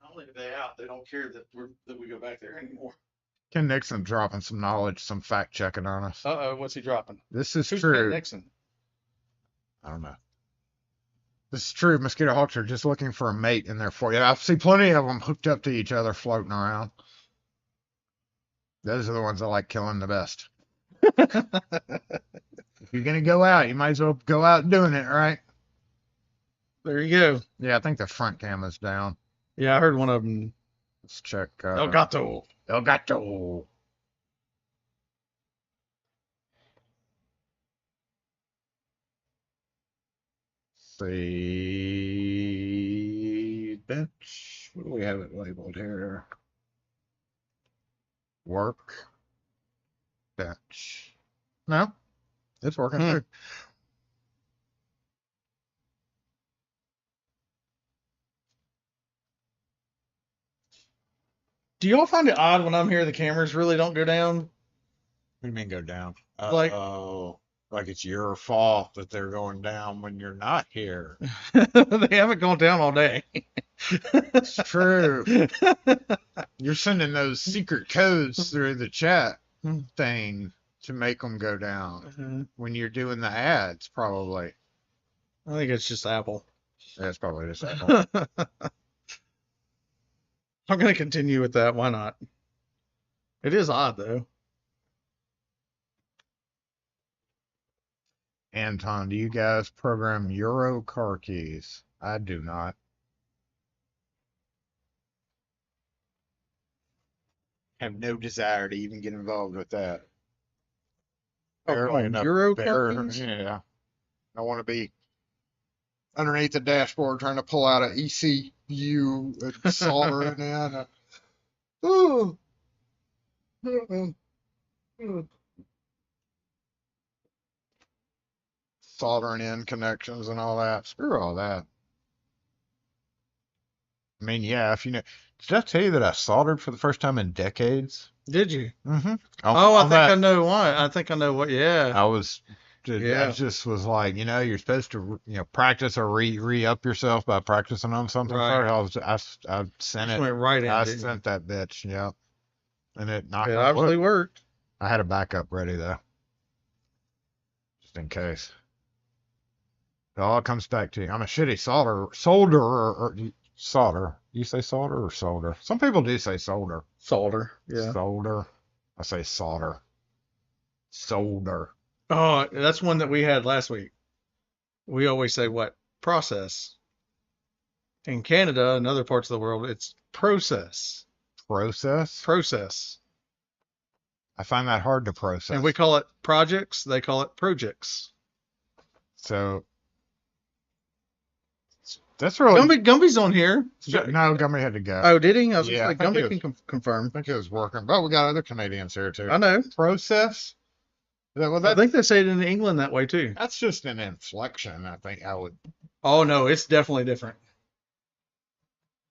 Only a day out. They don't care that we go back there anymore. Ken Nixon dropping some knowledge, some fact checking on us. Uh-oh, what's he dropping? This is Who's true. Ken Nixon? I don't know. This is true. Mosquito hawks are just looking for a mate in there for you. I see plenty of them hooked up to each other floating around. Those are the ones I like killing the best. If you're going to go out, you might as well go out doing it, right? There you go. Yeah, I think the front camera's down. Yeah, I heard one of them. Let's check. El Gato. El Gato. see. Bench. What do we have it labeled here? Work. Bench. No, it's working too. Do y'all find it odd when I'm here the cameras really don't go down? What do you mean go down? Like- Oh, like it's your fault that they're going down when you're not here. They haven't gone down all day. It's true. You're sending those secret codes through the chat thing to make them go down when you're doing the ads, probably. I think it's just Apple. That's probably just Apple. I'm going to continue with that. Why not? It is odd, though. Anton, do you guys program Euro car keys? I do not. Have no desire to even get involved with that. Barely enough. Euro car keys? Yeah. I want to be underneath the dashboard trying to pull out an ECU and solder it in. Oh. Soldering in connections and all that. Screw all that. I mean, yeah, if you know. Did I tell you that I soldered for the first time in decades? Did you? Mm-hmm. Oh, I think I know why. I think I know what. Yeah. I just was like, you're supposed to, practice or re-up yourself by practicing on something Right. first. I sent Just it. went right in. I didn't you? sent that bitch, yeah. And it knocked It on obviously wood. worked. I had a backup ready, though. Just in case. It all comes back to you. I'm a shitty solder. You say solder or solder? Some people do say solder. Solder. Yeah. Solder. I say solder. Solder. Oh, that's one that we had last week. We always say what? Process. In Canada and other parts of the world, it's process. Process? Process. I find that hard to process. And we call it projects. They call it projects. So that's really Gumby's on here. no. Gummy had to go. Oh, did he? I was Yeah, going to I say think Gumby can confirm. I think it was working, but we got other Canadians here too. I know. Process. Well, I think they say it in England that way too. that's just an inflection. I think I would. Oh no, it's definitely different.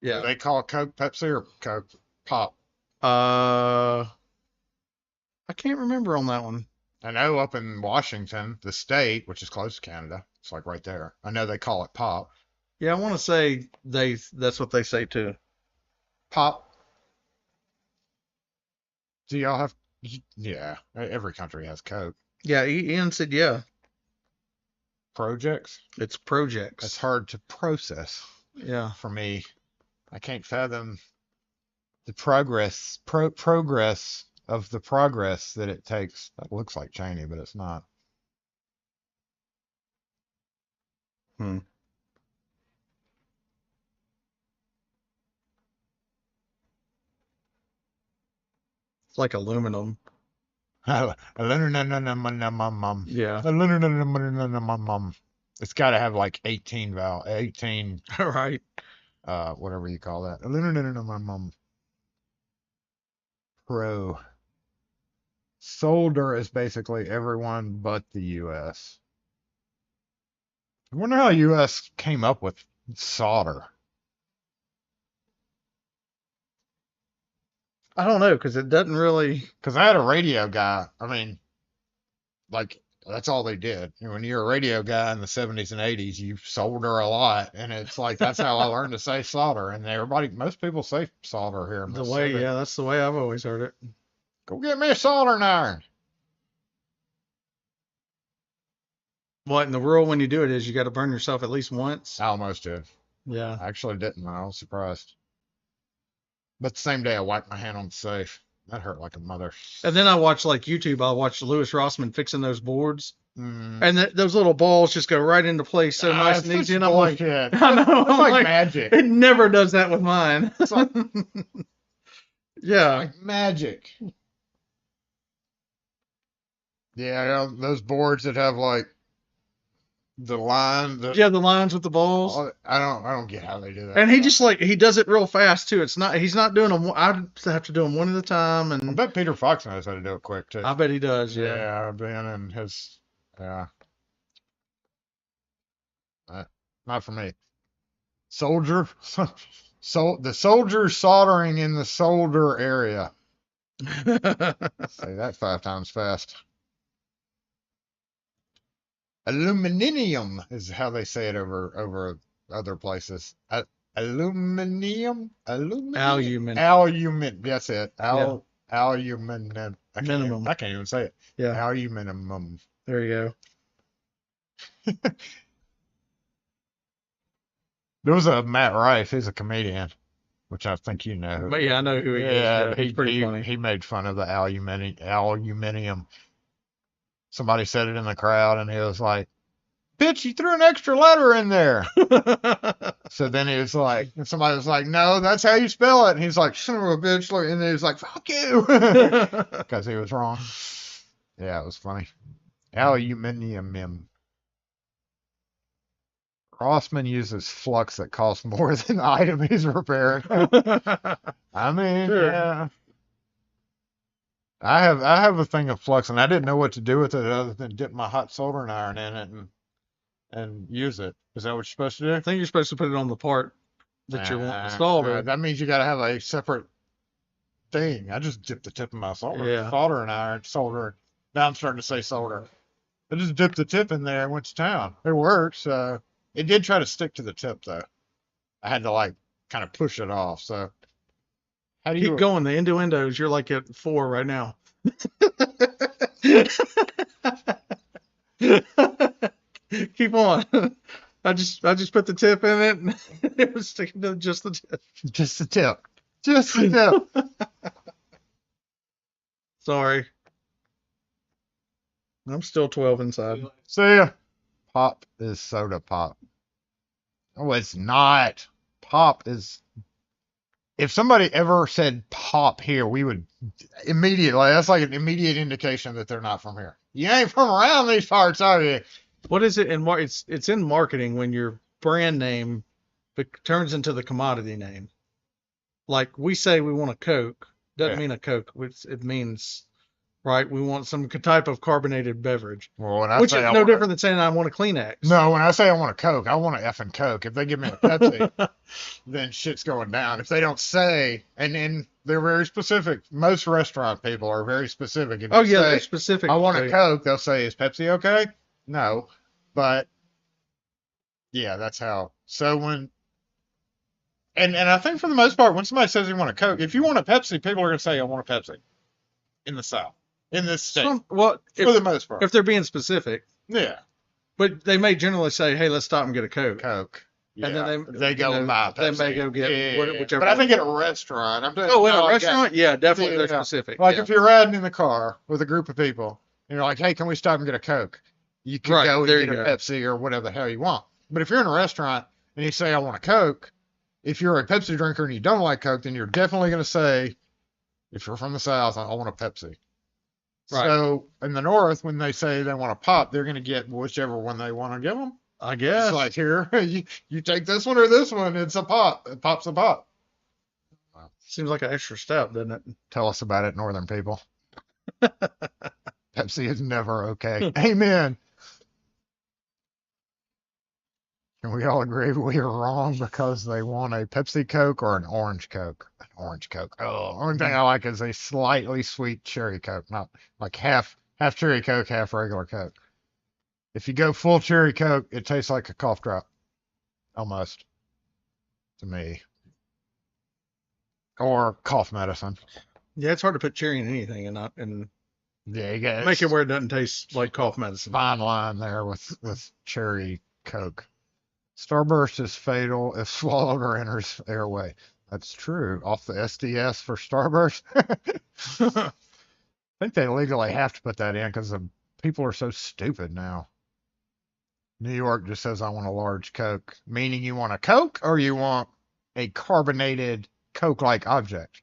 Do Yeah. they call Coke Pepsi or Coke Pop? I can't remember on that one. I know up in Washington, the state, which is close to Canada, it's like right there. I know they call it Pop. Yeah, I want to say that's what they say too. Pop. Do y'all have? Yeah, every country has Coke. Yeah, Ian said yeah. Projects. It's projects. It's hard to process Yeah. for me. I can't fathom the progress of the progress that it takes. That looks like Cheney, but it's not. It's like aluminum. Yeah. It's got to have like 18 Right. whatever you call that. Pro. Solder is basically everyone but the U.S. I wonder how the U.S. came up with solder. I don't know because it doesn't really. Because I had a radio guy. I mean, like, that's all they did. When you're a radio guy in the 70s and 80s, you solder a lot. And it's like, that's how I learned to say solder. And most people say solder here. The way, yeah, that's the way I've always heard it. Go get me a soldering iron. What in the world when you do it is you got to burn yourself at least once. I almost did. Yeah. I actually didn't. I was surprised. But the same day I wiped my hand on the safe. That hurt like a mother. And then I watch like YouTube. I watch Louis Rossman fixing those boards, Mm. and those little balls just go right into place so nice It's and easy. such And I'm like, bullshit. I know. It's I'm like magic. It never does that with mine. It's like, Yeah. like magic. Yeah, those boards that have like the line. Yeah, the lines with the balls. I don't get how they do that. And he just like he does it real fast too. He's not doing them. I have to do them one at a time, I and bet Peter Fox knows how to do it quick too. I bet he does. Yeah. Yeah, Ben and his, yeah. Not for me. Soldier, so the soldier soldering in the solder area. Say that 5 times fast. Aluminium is how they say it over other places. Aluminium. Aluminum. That's it. Aluminum. Minimum. I can't even say it. Yeah. Aluminum. There you go. There was a Matt Rife. He's a comedian, which I think you know. But yeah, I know who he is. Yeah, he's pretty funny. He made fun of the aluminium. Somebody said it in the crowd, and he was like, "Bitch, you threw an extra letter in there." So then he was like, and somebody was like, "No, that's how you spell it." And he's like, "Son of a bitch!" And then he was like, "Fuck you," because he was wrong. Yeah, it was funny. Aluminium. Crossman uses flux that costs more than the item he's repairing. I mean, Sure. Yeah. I have a thing of flux, and I didn't know what to do with it other than dip my hot soldering iron in it and use it. Is that what you're supposed to do? I think you're supposed to put it on the part that you want to solder. That means you got to have a separate thing. I just dipped the tip of my soldering iron, solder. Now I'm starting to say solder. I just dipped the tip in there and went to town. It works. It did try to stick to the tip, though. I had to, like, kind of push it off. So, how do you... Keep going. The innuendos, you're like at 4 right now. Keep on. I just put the tip in it, and it was sticking to just the tip. Just the tip. Just the tip. Sorry. I'm still 12 inside. See ya. Pop is soda pop. Oh, it's not. Pop is... If somebody ever said pop here, we would immediately... That's like an immediate indication that they're not from here. You ain't from around these parts, are you? What is it in it's in marketing when your brand name turns into the commodity name. Like we say we want a Coke, doesn't mean a Coke. It means... Right, we want some type of carbonated beverage. Well, when I which say is no different than saying I want a Kleenex. No, when I say I want a Coke, I want an effing Coke. If they give me a Pepsi, then shit's going down. If they don't say, and then they're very specific. Most restaurant people are very specific. If they're specific. I want a Coke. They'll say, "Is Pepsi okay?" No, but yeah, that's how. So when, and I think for the most part, when somebody says they want a Coke, if you want a Pepsi, people are gonna say, "I want a Pepsi." In the South. In this state. For the most part. If they're being specific. Yeah. But they may generally say, hey, let's stop and get a Coke. Coke. Yeah. And then they go and buy a Pepsi. They may go get whichever. But I think at a restaurant. In a restaurant? Yeah, definitely they're specific. Like if you're riding in the car with a group of people and you're like, hey, can we stop and get a Coke? You can go and get a Pepsi or whatever the hell you want. But if you're in a restaurant and you say, I want a Coke, if you're a Pepsi drinker and you don't like Coke, then you're definitely going to say, if you're from the South, I want a Pepsi. Right. So in the North, when they say they want a pop, they're going to get whichever one they want to give them. I guess. It's like, here, you take this one or this one. It's a pop. It pops a pop. Wow. Seems like an extra step, doesn't it? Tell us about it, Northern people. Pepsi is never okay. Amen. Can we all agree we are wrong because they want a Pepsi Coke or an orange Coke? An orange Coke. Oh, only thing I like is a slightly sweet cherry Coke, not like half cherry Coke, half regular Coke. If you go full cherry Coke, it tastes like a cough drop. Almost. To me. Or cough medicine. Yeah, it's hard to put cherry in anything yeah, you got make it where it doesn't taste like cough medicine. Fine line there with cherry Coke. Starburst is fatal if swallowed or enters airway. That's true. Off the SDS for Starburst. I think they legally have to put that in because people are so stupid now. New York just says, I want a large Coke. Meaning you want a Coke or you want a carbonated Coke-like object?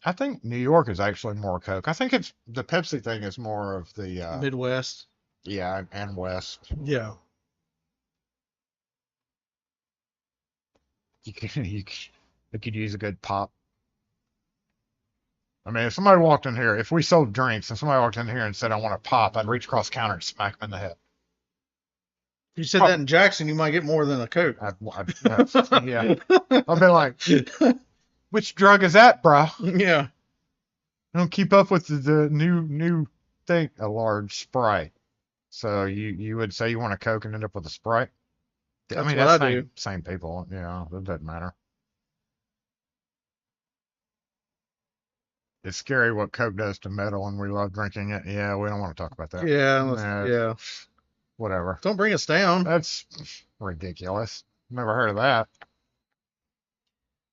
I think New York is actually more Coke. I think it's the Pepsi thing is more of the... Midwest. Yeah, and west. Yeah. They could use a good pop. I mean, if somebody walked in here, if we sold drinks and somebody walked in here and said, I want a pop, I'd reach across the counter and smack them in the head. If you said that in Jackson, you might get more than a Coke. Yeah. I'd be like, which drug is that, bro? Yeah. Don't keep up with the new thing, a large Sprite. So you would say you want a Coke and end up with a Sprite? That's I mean, what that's I do. same people. Yeah, it doesn't matter. It's scary what Coke does to metal, and we love drinking it. Yeah, we don't want to talk about that. Yeah. Yeah. Whatever. Don't bring us down. That's ridiculous. Never heard of that.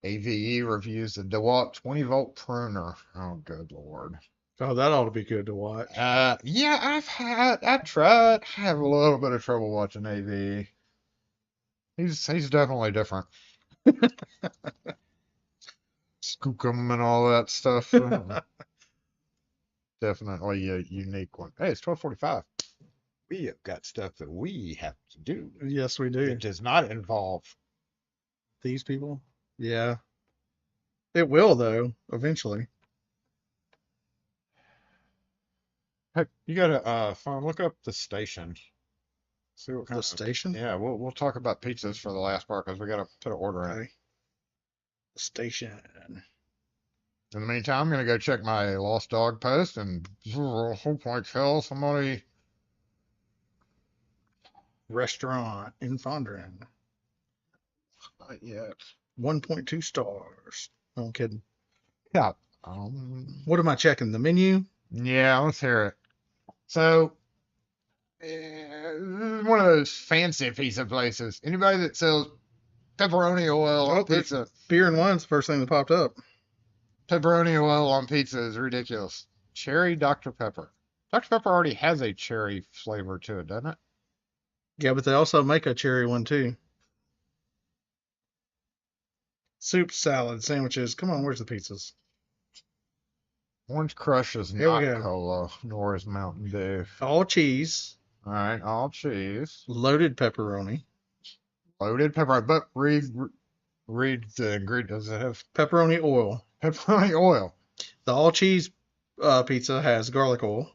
AVE reviews the DeWalt 20-volt pruner. Oh, good lord. Oh, that ought to be good to watch. Yeah, I've tried. I have a little bit of trouble watching AVE. He's definitely different. Skookum and all that stuff. Definitely a unique one. Hey, it's 12:45. We have got stuff that we have to do. Yes, we do. It does not involve These people? Yeah. It will, though, eventually. Hey, you gotta look up the station. See what kind The of station? Yeah, we'll talk about pizzas for the last part because we gotta put an order in. Okay. The station. In the meantime, I'm gonna go check my lost dog post and hope I kill somebody. Restaurant in Fondren. Not yet. 1.2 stars. No, I'm kidding. Yeah. What am I checking? The menu? Yeah, let's hear it. So, this is one of those fancy pizza places. Anybody that sells pepperoni oil on pizza. Beer and wine's the first thing that popped up. Pepperoni oil on pizza is ridiculous. Cherry Dr. Pepper. Dr. Pepper already has a cherry flavor to it, doesn't it? Yeah, but they also make a cherry one too. Soup, salad, sandwiches. Come on, where's the pizzas? Orange Crush is Here we not go. cola, nor is Mountain Dew. All cheese, All right, all cheese, loaded pepperoni, loaded pepper. But read the ingredients. Does it have pepperoni oil. pepperoni oil? The all cheese pizza has garlic oil.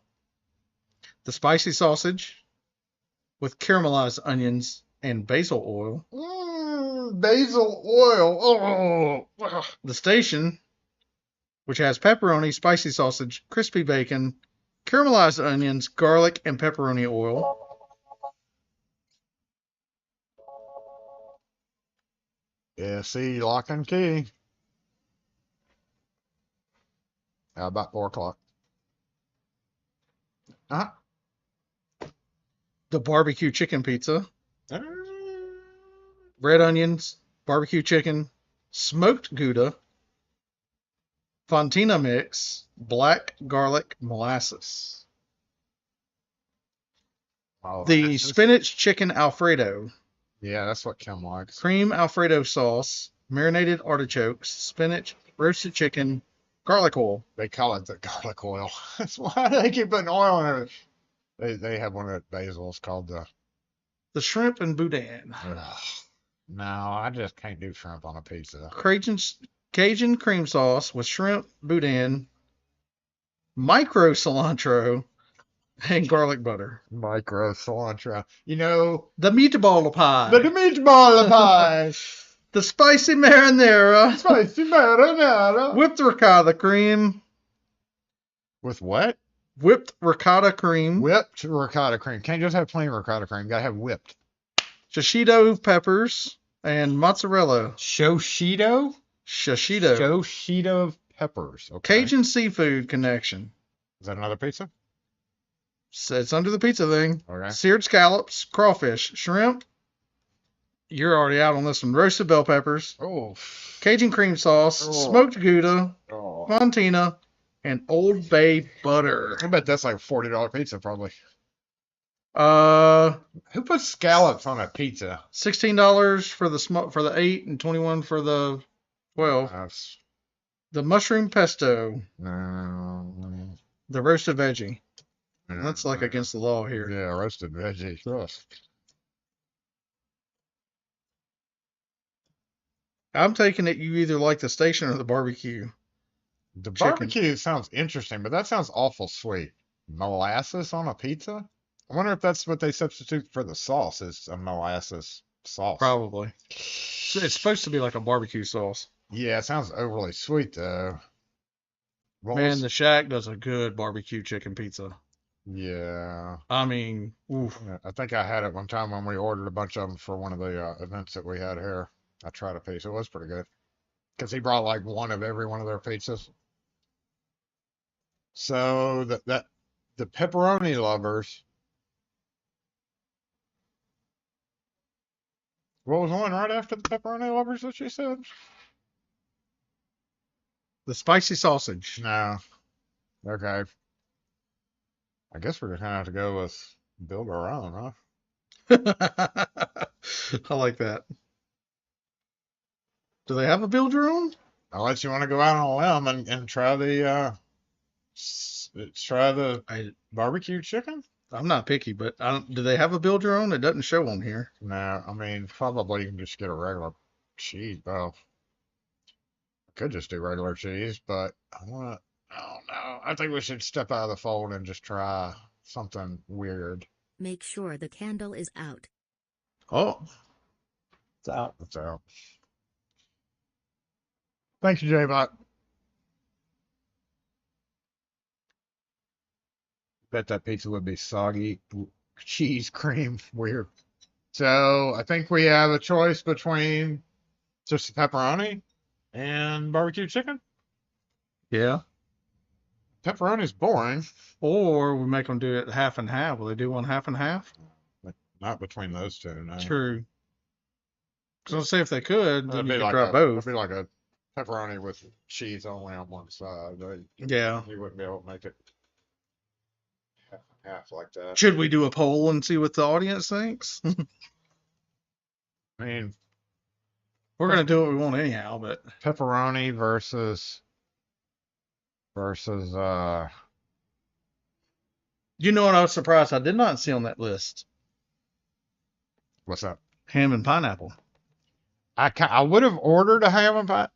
The spicy sausage with caramelized onions and basil oil. Basil oil. Oh. The station, which has pepperoni, spicy sausage, crispy bacon, caramelized onions, garlic, and pepperoni oil. Yeah, see, lock and key. About 4 o'clock. The barbecue chicken pizza. Red onions, barbecue chicken, smoked Gouda, Fontina mix, black garlic molasses. Oh, The spinach chicken Alfredo, yeah, that's what Kim likes. cream Alfredo sauce, marinated artichokes, spinach, roasted chicken, garlic oil. They call it the garlic oil. That's why they keep putting oil in it. They have one at Basil's called The shrimp and boudin. No, I just can't do shrimp on a pizza. Cajun cream sauce with shrimp, boudin, micro cilantro, and garlic butter. Micro cilantro. You know, The meatball pie. the meatball pie. The spicy marinara. Spicy marinara. Whipped ricotta cream. With what? Whipped ricotta cream. Whipped ricotta cream. Can't just have plain ricotta cream. Gotta have whipped. Shishito peppers and mozzarella. Shoshito? Shishito. Shoshito peppers. Okay. Cajun seafood connection. Is that another pizza? So it's under the pizza thing. Okay. Seared scallops, crawfish, shrimp. You're already out on this one. Roasted bell peppers. Oh. Cajun cream sauce. Oh. Smoked Gouda. Oh. Fontina. And Old Bay butter. I bet that's like a $40 pizza, probably. $16 Who puts scallops on a pizza? for the 8 and 21 for the 12. That's The mushroom pesto. no. The roasted veggie. That's like against the law here. Yeah, roasted veggies. Ugh. I'm taking it you either like the station or the barbecue. The Chicken. barbecue sounds interesting, but that sounds awful sweet. Molasses on a pizza? I wonder if that's what they substitute for the sauce is a molasses sauce. Probably. So it's supposed to be like a barbecue sauce. Yeah, it sounds overly sweet though. What Man, was- the Shack does a good barbecue chicken pizza. Yeah. I mean, oof. Yeah, I think I had it one time when we ordered a bunch of them for one of the events that we had here. I tried a piece. It was pretty good. Because he brought like one of every one of their pizzas. So the pepperoni lovers. What was one right after the pepperoni lovers that you said? The spicy sausage. No. Okay. I guess we're just gonna have to go with build our own, huh? I like that. Do they have a build your own? Unless you want to go out on a limb and try the barbecue chicken. I'm not picky, but do they have a build your own? It doesn't show on here. No, I mean probably you can just get a regular cheese. Well, I could just do regular cheese, but I don't know. I think we should step out of the fold and just try something weird. Make sure the candle is out. Oh, It's out. It's out. Thank you, J-Bot. Bet that pizza would be soggy. Cheese cream. Weird. So I think we have a choice between just pepperoni and barbecue chicken. yeah. Pepperoni's boring. Or we make them do it half and half. Will they do one half and half? Not between those two, no. True. Because I'll say if they could, then It'd you be could like try both. It'd be like a pepperoni with cheese only on one side. Yeah. You wouldn't be able to make it half and half like that. Should we do a poll and see what the audience thinks? I mean, We're gonna do what we want anyhow, but pepperoni versus you know what? I was surprised I did not see on that list. what's that? Ham and pineapple. I would have ordered a ham and pie.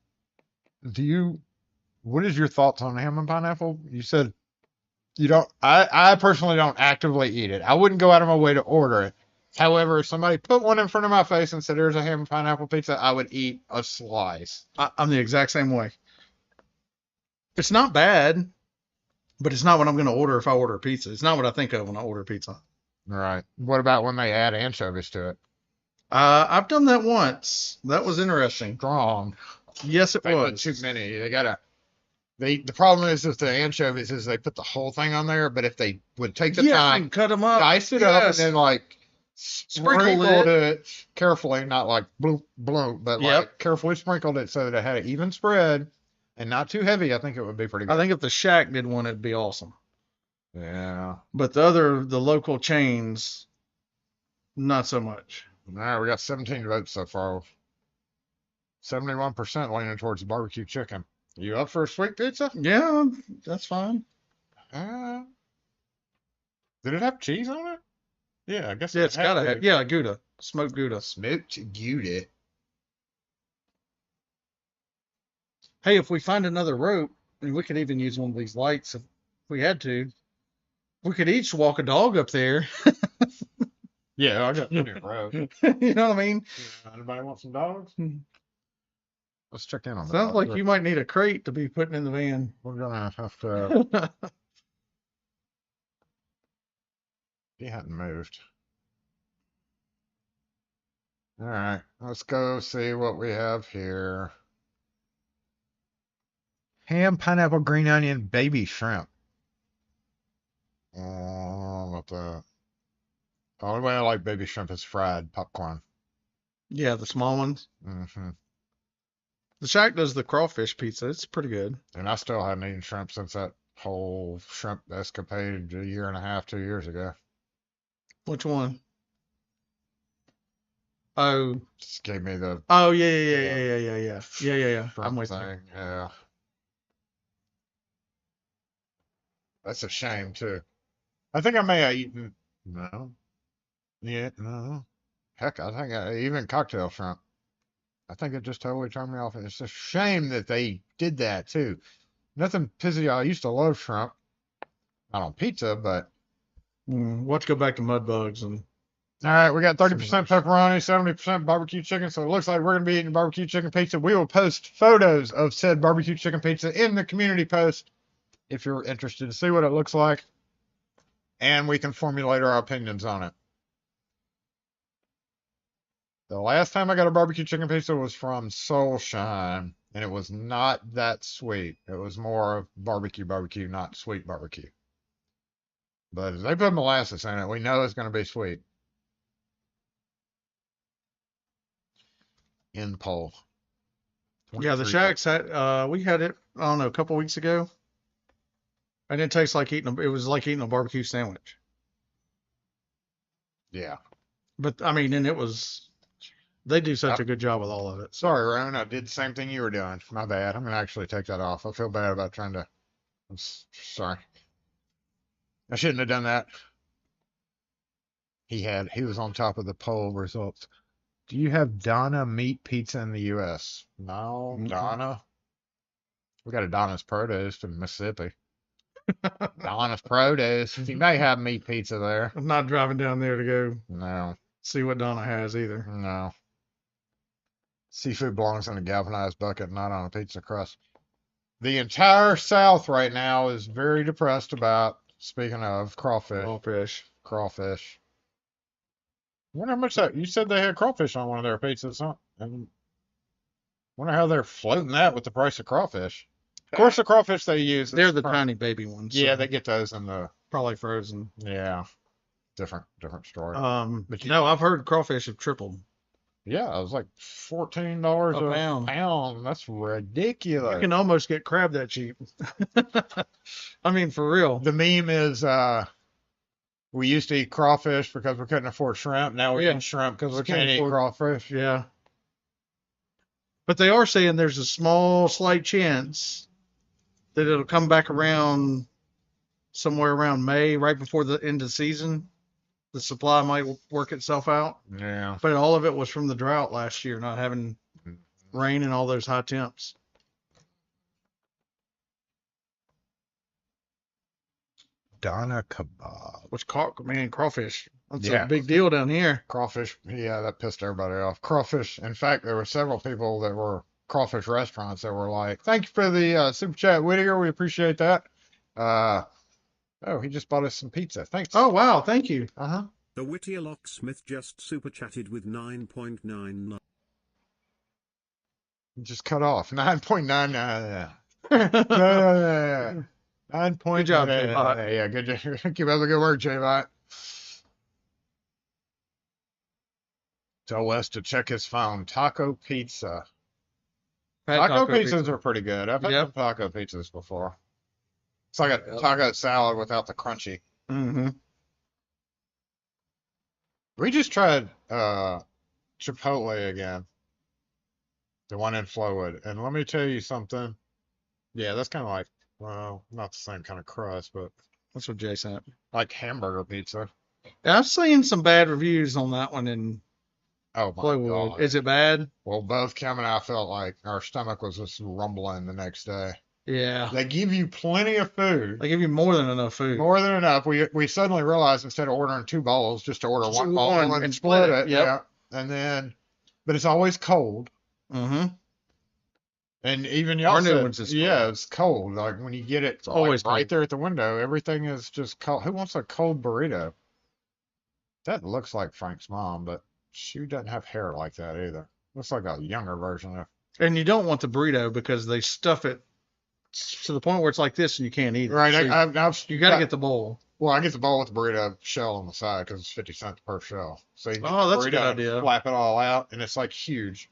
What is your thoughts on ham and pineapple? You said you don't. I personally don't actively eat it. I wouldn't go out of my way to order it. However, if somebody put one in front of my face and said, "Here's a ham and pineapple pizza," I would eat a slice. I'm the exact same way. It's not bad, but it's not what I'm going to order if I order pizza. It's not what I think of when I order pizza. Right. What about when they add anchovies to it? I've done that once. That was interesting. Strong. Yes, it They put was. too many. The problem is with the anchovies is they put the whole thing on there, but if they would take the Yes, time, and cut them up. dice it up, and Yes. then like Sprinkle sprinkled it. it carefully, not like bloop bloop, but Yep. like carefully sprinkled it so that it had an even spread and not too heavy. I think it would be pretty I good. think if the Shack did one, it'd be awesome. Yeah. But the local chains, not so much. All right, we got 17 votes so far. 71% leaning towards barbecue chicken. You up for a sweet pizza? Yeah, that's fine. Uh, did it have cheese on it? Yeah, I guess Yeah, it it's had gotta to. have. Yeah, Gouda, smoked Gouda. Smoked Gouda. Hey, if we find another rope, and we could even use one of these lights if we had to, we could each walk a dog up there. Yeah, I got plenty of rope. You know what I mean? Anybody want some dogs? Let's check in on that. Sounds like you might need a crate to be putting in the van. We're gonna have to. He hadn't moved. All right, let's go see what we have here. Ham, pineapple, green onion, baby shrimp. Oh, what the? The only way I like baby shrimp is fried popcorn. Yeah, the small ones. Mm-hmm. The Shack does the crawfish pizza. It's pretty good. And I still haven't eaten shrimp since that whole shrimp escapade a year and a half, 2 years ago. Which one? Oh, Just gave me the oh yeah. I'm shrimp with you. thing. Yeah. That's a shame too. I think I may have eaten. No. Yeah, no. Heck, I think even cocktail shrimp. I think it just totally turned me off. It's a shame that they did that too. Nothing pissy. I used to love shrimp. Not on pizza, but. We'll have to go back to mud bugs and. All right, we got 30% pepperoni, 70% barbecue chicken. So it looks like we're going to be eating barbecue chicken pizza. We will post photos of said barbecue chicken pizza in the community post if you're interested to see what it looks like. And we can formulate our opinions on it. The last time I got a barbecue chicken pizza was from Soulshine, and it was not that sweet. It was more of barbecue, not sweet barbecue. But if they put molasses in it, we know it's going to be sweet. In poll. Yeah, the Shacks had, we had it, I don't know, a couple weeks ago. And it tastes like it was like eating a barbecue sandwich. Yeah. But, I mean, and they do such a good job with all of it. Sorry, Rune, I did the same thing you were doing. My bad. I'm going to actually take that off. I feel bad about trying to. I'm sorry. I shouldn't have done that. He was on top of the poll results. Do you have Donna meat pizza in the U.S.? No, Donna. We got a Donna's Produce in Mississippi. Donna's Produce. You may have meat pizza there. I'm not driving down there to go No. see what Donna has either. No. Seafood belongs in a galvanized bucket, not on a pizza crust. The entire South right now is very depressed about, speaking of, crawfish. Crawfish. I wonder how much that. You said they had crawfish on one of their pizzas, huh? And wonder how they're floating that with the price of crawfish. Of course, the crawfish they use. They're the tiny baby ones. Yeah, so they get those in the. probably frozen. Yeah. Different story. But no, I've heard crawfish have tripled. Yeah, it was like $14 A pound. That's ridiculous. You can almost get crab that cheap. I mean, for real. The meme is we used to eat crawfish because we couldn't afford shrimp. Now we eat shrimp because we can't eat crawfish. Yeah. But they are saying there's a slight chance that it'll come back around somewhere around May, right before the end of the season. The supply might work itself out. Yeah. But all of it was from the drought last year, not having rain and all those high temps. Donna kebab. Which, crawfish. That's a big deal down here. Crawfish. Yeah, that pissed everybody off. Crawfish. In fact, there were several people that were crawfish restaurants that were like, thank you for the super chat, Whittier. We appreciate that. Oh, he just bought us some pizza. Thanks. Oh, wow. Thank you. Uh-huh. The Whittier Locksmith just super chatted with 9.99. Just cut off. 9.99. 9 Good job, J-Bot. Yeah, good job. Keep up the good work, J-Bot. Tell Wes to check his phone. Taco pizza. Taco pizzas are pretty good. I've had some taco pizzas before. It's like a taco salad without the crunchy. Mm-hmm. We just tried Chipotle again. The one in Flowood. And let me tell you something. Yeah, that's kind of like, well, not the same kind of crust, but that's what Jay sent. Like hamburger pizza. I've seen some bad reviews on that one in Flowood. God. Is it bad? Well, both Kim and I felt like our stomach was just rumbling the next day. Yeah. They give you plenty of food. They give you more than enough food. More than enough. We suddenly realized instead of ordering 2 bowls, just to order one bowl and split it. Yep. Yeah. And then, but it's always cold. Mm-hmm. And even y'all new ones is cold. Yeah, it's cold. Like when you get it, it's always like right there at the window. Everything is just cold. Who wants a cold burrito? That looks like Frank's mom, but she doesn't have hair like that either. Looks like a younger version of. And you don't want the burrito because they stuff it to the point where it's like this and you can't eat it. Right. So you got to get the bowl. Well, I get the bowl with the burrito shell on the side because it's 50 cents per shell. So you get Oh, the that's a good burrito, idea. flap it all out, and it's like huge.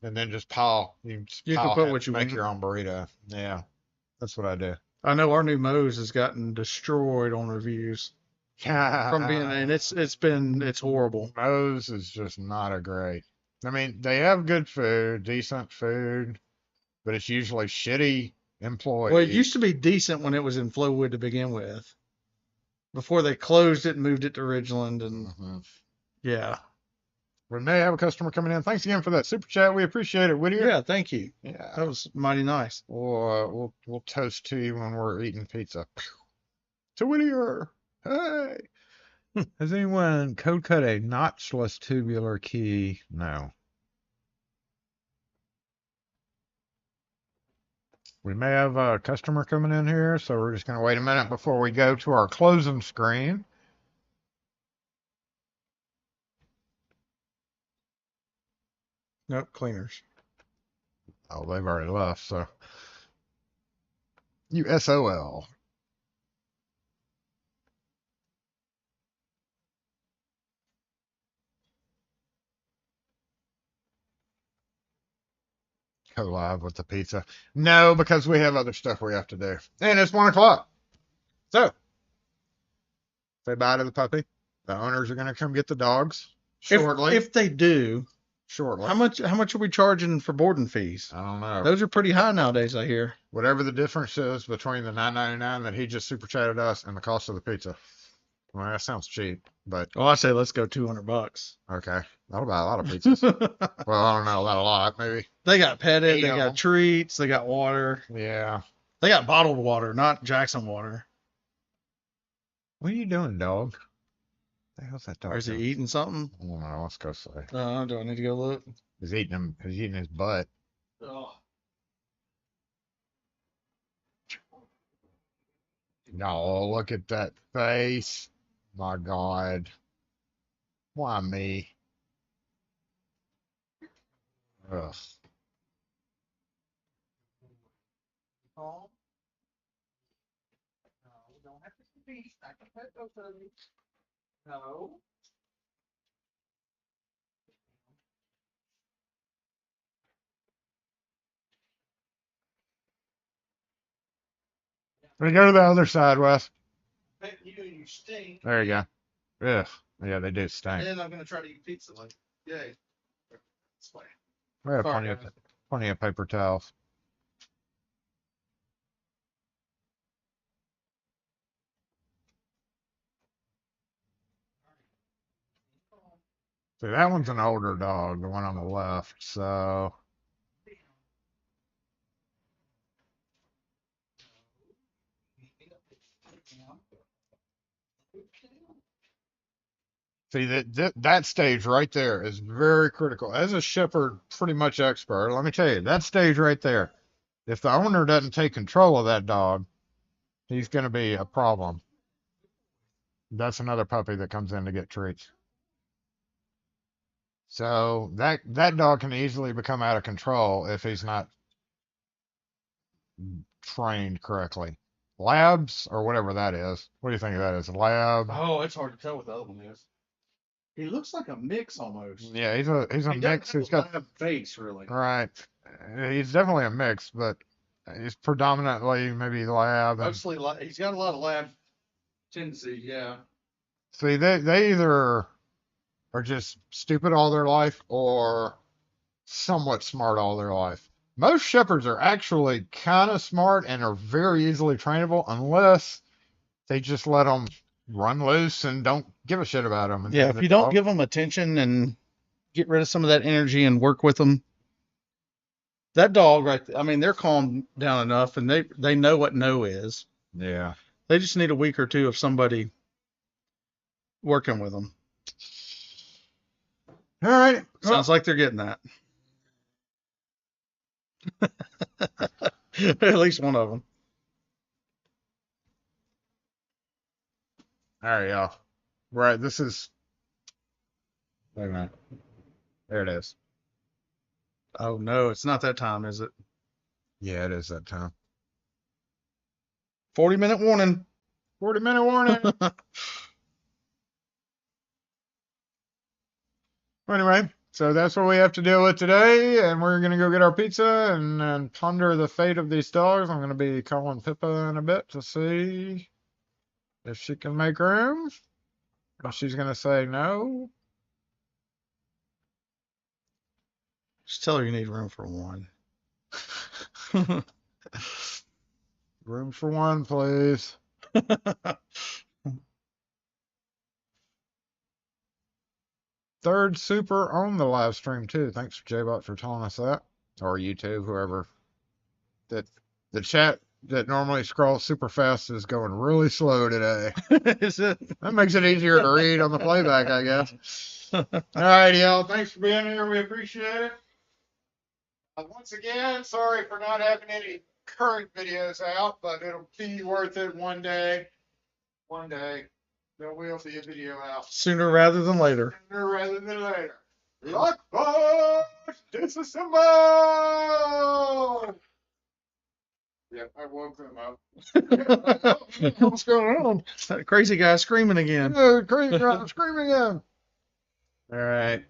And then just pile. You can put what you make want. your own burrito. Yeah, that's what I do. I know our new Moe's has gotten destroyed on reviews from being, and it's horrible. Moe's is just not a great. I mean, they have good food, decent food, but it's usually shitty employees. Well, it used to be decent when it was in Flowood to begin with. before they closed it and moved it to Ridgeland. And Mhm. yeah. We may have a customer coming in. Thanks again for that super chat. We appreciate it, Whittier. Yeah, thank you. Yeah. That was mighty nice. We'll toast to you when we're eating pizza. To Whittier. Hey. Has anyone code cut a notchless tubular key? No. We may have a customer coming in here, so we're just going to wait a minute before we go to our closing screen. Nope, cleaners. Oh, they've already left, so. You SOL. Go live with the pizza. No, because we have other stuff we have to do. And it's 1 o'clock. So, say bye to the puppy. The owners are going to come get the dogs shortly. If they do, shortly. how much are we charging for boarding fees? I don't know. Those are pretty high nowadays, I hear. Whatever the difference is between the $9.99 that he just super chatted us and the cost of the pizza. Well, that sounds cheap, but Well, I say let's go $200. okay. That'll buy a lot of pizzas. Well, I don't know, not a lot, maybe. They got petted, 8 they of got them. treats, they got water. Yeah. They got bottled water, not Jackson water. What are you doing, dog? The hell's that dog? Or is he doing? eating something? I don't know. Let's go see. Do I need to go look? He's eating his butt. Oh. No, look at that face. My God. Why me? Ugh. No, don't have to be. I can pet those puppies. No. We go to the other side, Wes. Pet you and you stink. There you go. Ugh. Yeah, they do stink. And I'm gonna try to eat pizza like yay. It's fine. We have Sorry, guys. plenty of paper towels. See, that one's an older dog, the one on the left, so. See, that stage right there is very critical. As a shepherd, pretty much expert, let me tell you, that stage right there, if the owner doesn't take control of that dog, he's going to be a problem. That's another puppy that comes in to get treats. So that dog can easily become out of control if he's not trained correctly. Labs or whatever that is. What do you think of that is? A lab? Oh, it's hard to tell what the other one is. He looks like a mix almost. Yeah, he's a He mix. doesn't He's have got a lab face really. right. He's definitely a mix, but he's predominantly maybe lab. Mostly, he's got a lot of lab tendency. Yeah. See, they either are just stupid all their life or somewhat smart all their life. Most shepherds are actually kind of smart and are very easily trainable unless they just let them run loose and don't give a shit about them. Yeah, if you don't give them attention and get rid of some of that energy and work with them, that dog right there, I mean, they're calmed down enough and they know what no is. Yeah. They just need a week or two of somebody working with them. All right. Sounds like they're getting that. At least one of them. All right, y'all. Right, this is. Wait a minute. There it is. Oh no, it's not that time, is it? Yeah, it is that time. 40-minute warning. 40-minute warning. Anyway, so that's what we have to deal with today, and we're going to go get our pizza and ponder the fate of these dogs. I'm going to be calling Pippa in a bit to see if she can make room. Or she's going to say no. Just tell her you need room for one. Room for one, please. third super on the live stream too. Thanks, J-Bot, for telling us that. Or YouTube, whoever. That the chat that normally scrolls super fast is going really slow today. Is it? That makes it easier to read on the playback, I guess. All right, y'all. Thanks for being here. We appreciate it. Once again, sorry for not having any current videos out, but it'll be worth it one day. One day, there will be a video out. Sooner rather than later. Sooner rather than later. Lockbox disassemble! Yeah, I woke them up. What's going on? That crazy guy screaming again. Crazy guy screaming again. All right.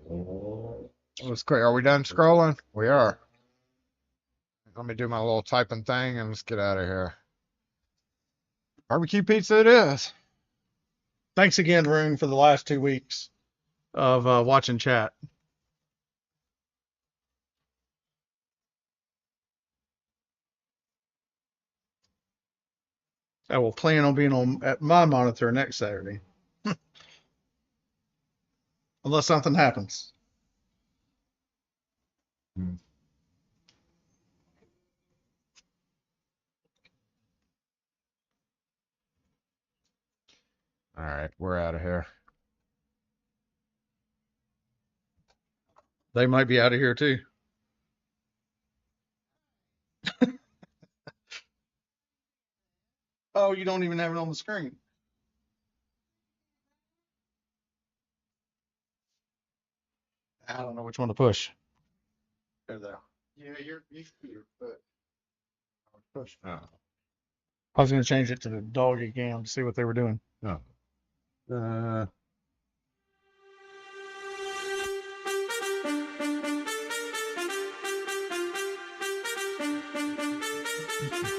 Let's quick. Are we done scrolling? We are. Let me do my little typing thing and let's get out of here. Barbecue pizza it is. Thanks again, Rune, for the last 2 weeks of watching chat. I will plan on being on at my monitor next Saturday. Unless something happens. All right, we're out of here. They might be out of here too. Oh, you don't even have it on the screen. I don't know which one to push. There, there. Yeah, you're but push. Oh. I was going to change it to the dog again to see what they were doing. No.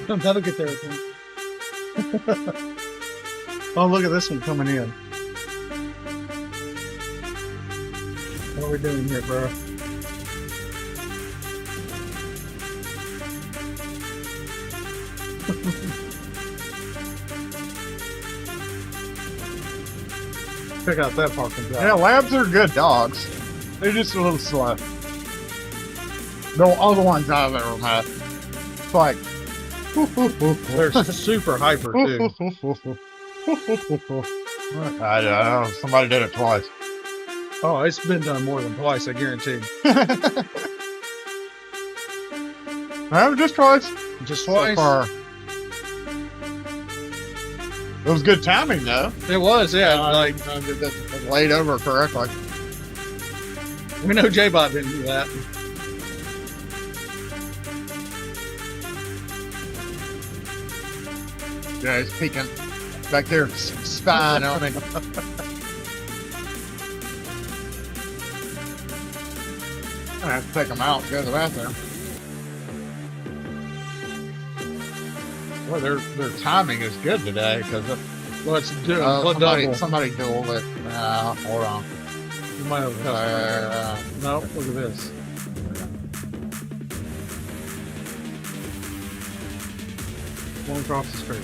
That'll get there. I think. Oh, look at this one coming in. What are we doing here, bro? Check out that parking job. Yeah, labs are good dogs. They're just a little slow. No, all the ones I've ever met. It's like, They're super hyper too. I don't know. Somebody did it twice. Oh, it's been done more than twice, I guarantee. No, just twice. Just So twice. far. It was good timing, though. It was, yeah. Like Laid over correctly. we know J-Bot didn't do that. Yeah, he's peeking back there, spying on me. I have to take him out and go to the bathroom. Well, their timing is good today because Let's do it. What double? somebody dueled it. Hold on. You might have. No, look at this. One across the street.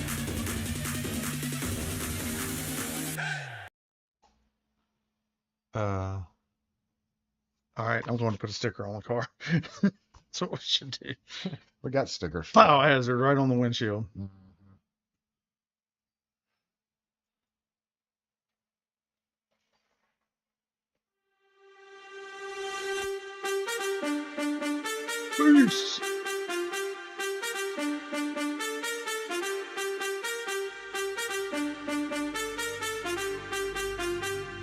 All right, I'm going to put a sticker on the car. That's what we should do. We got stickers. Biohazard right on the windshield. Peace.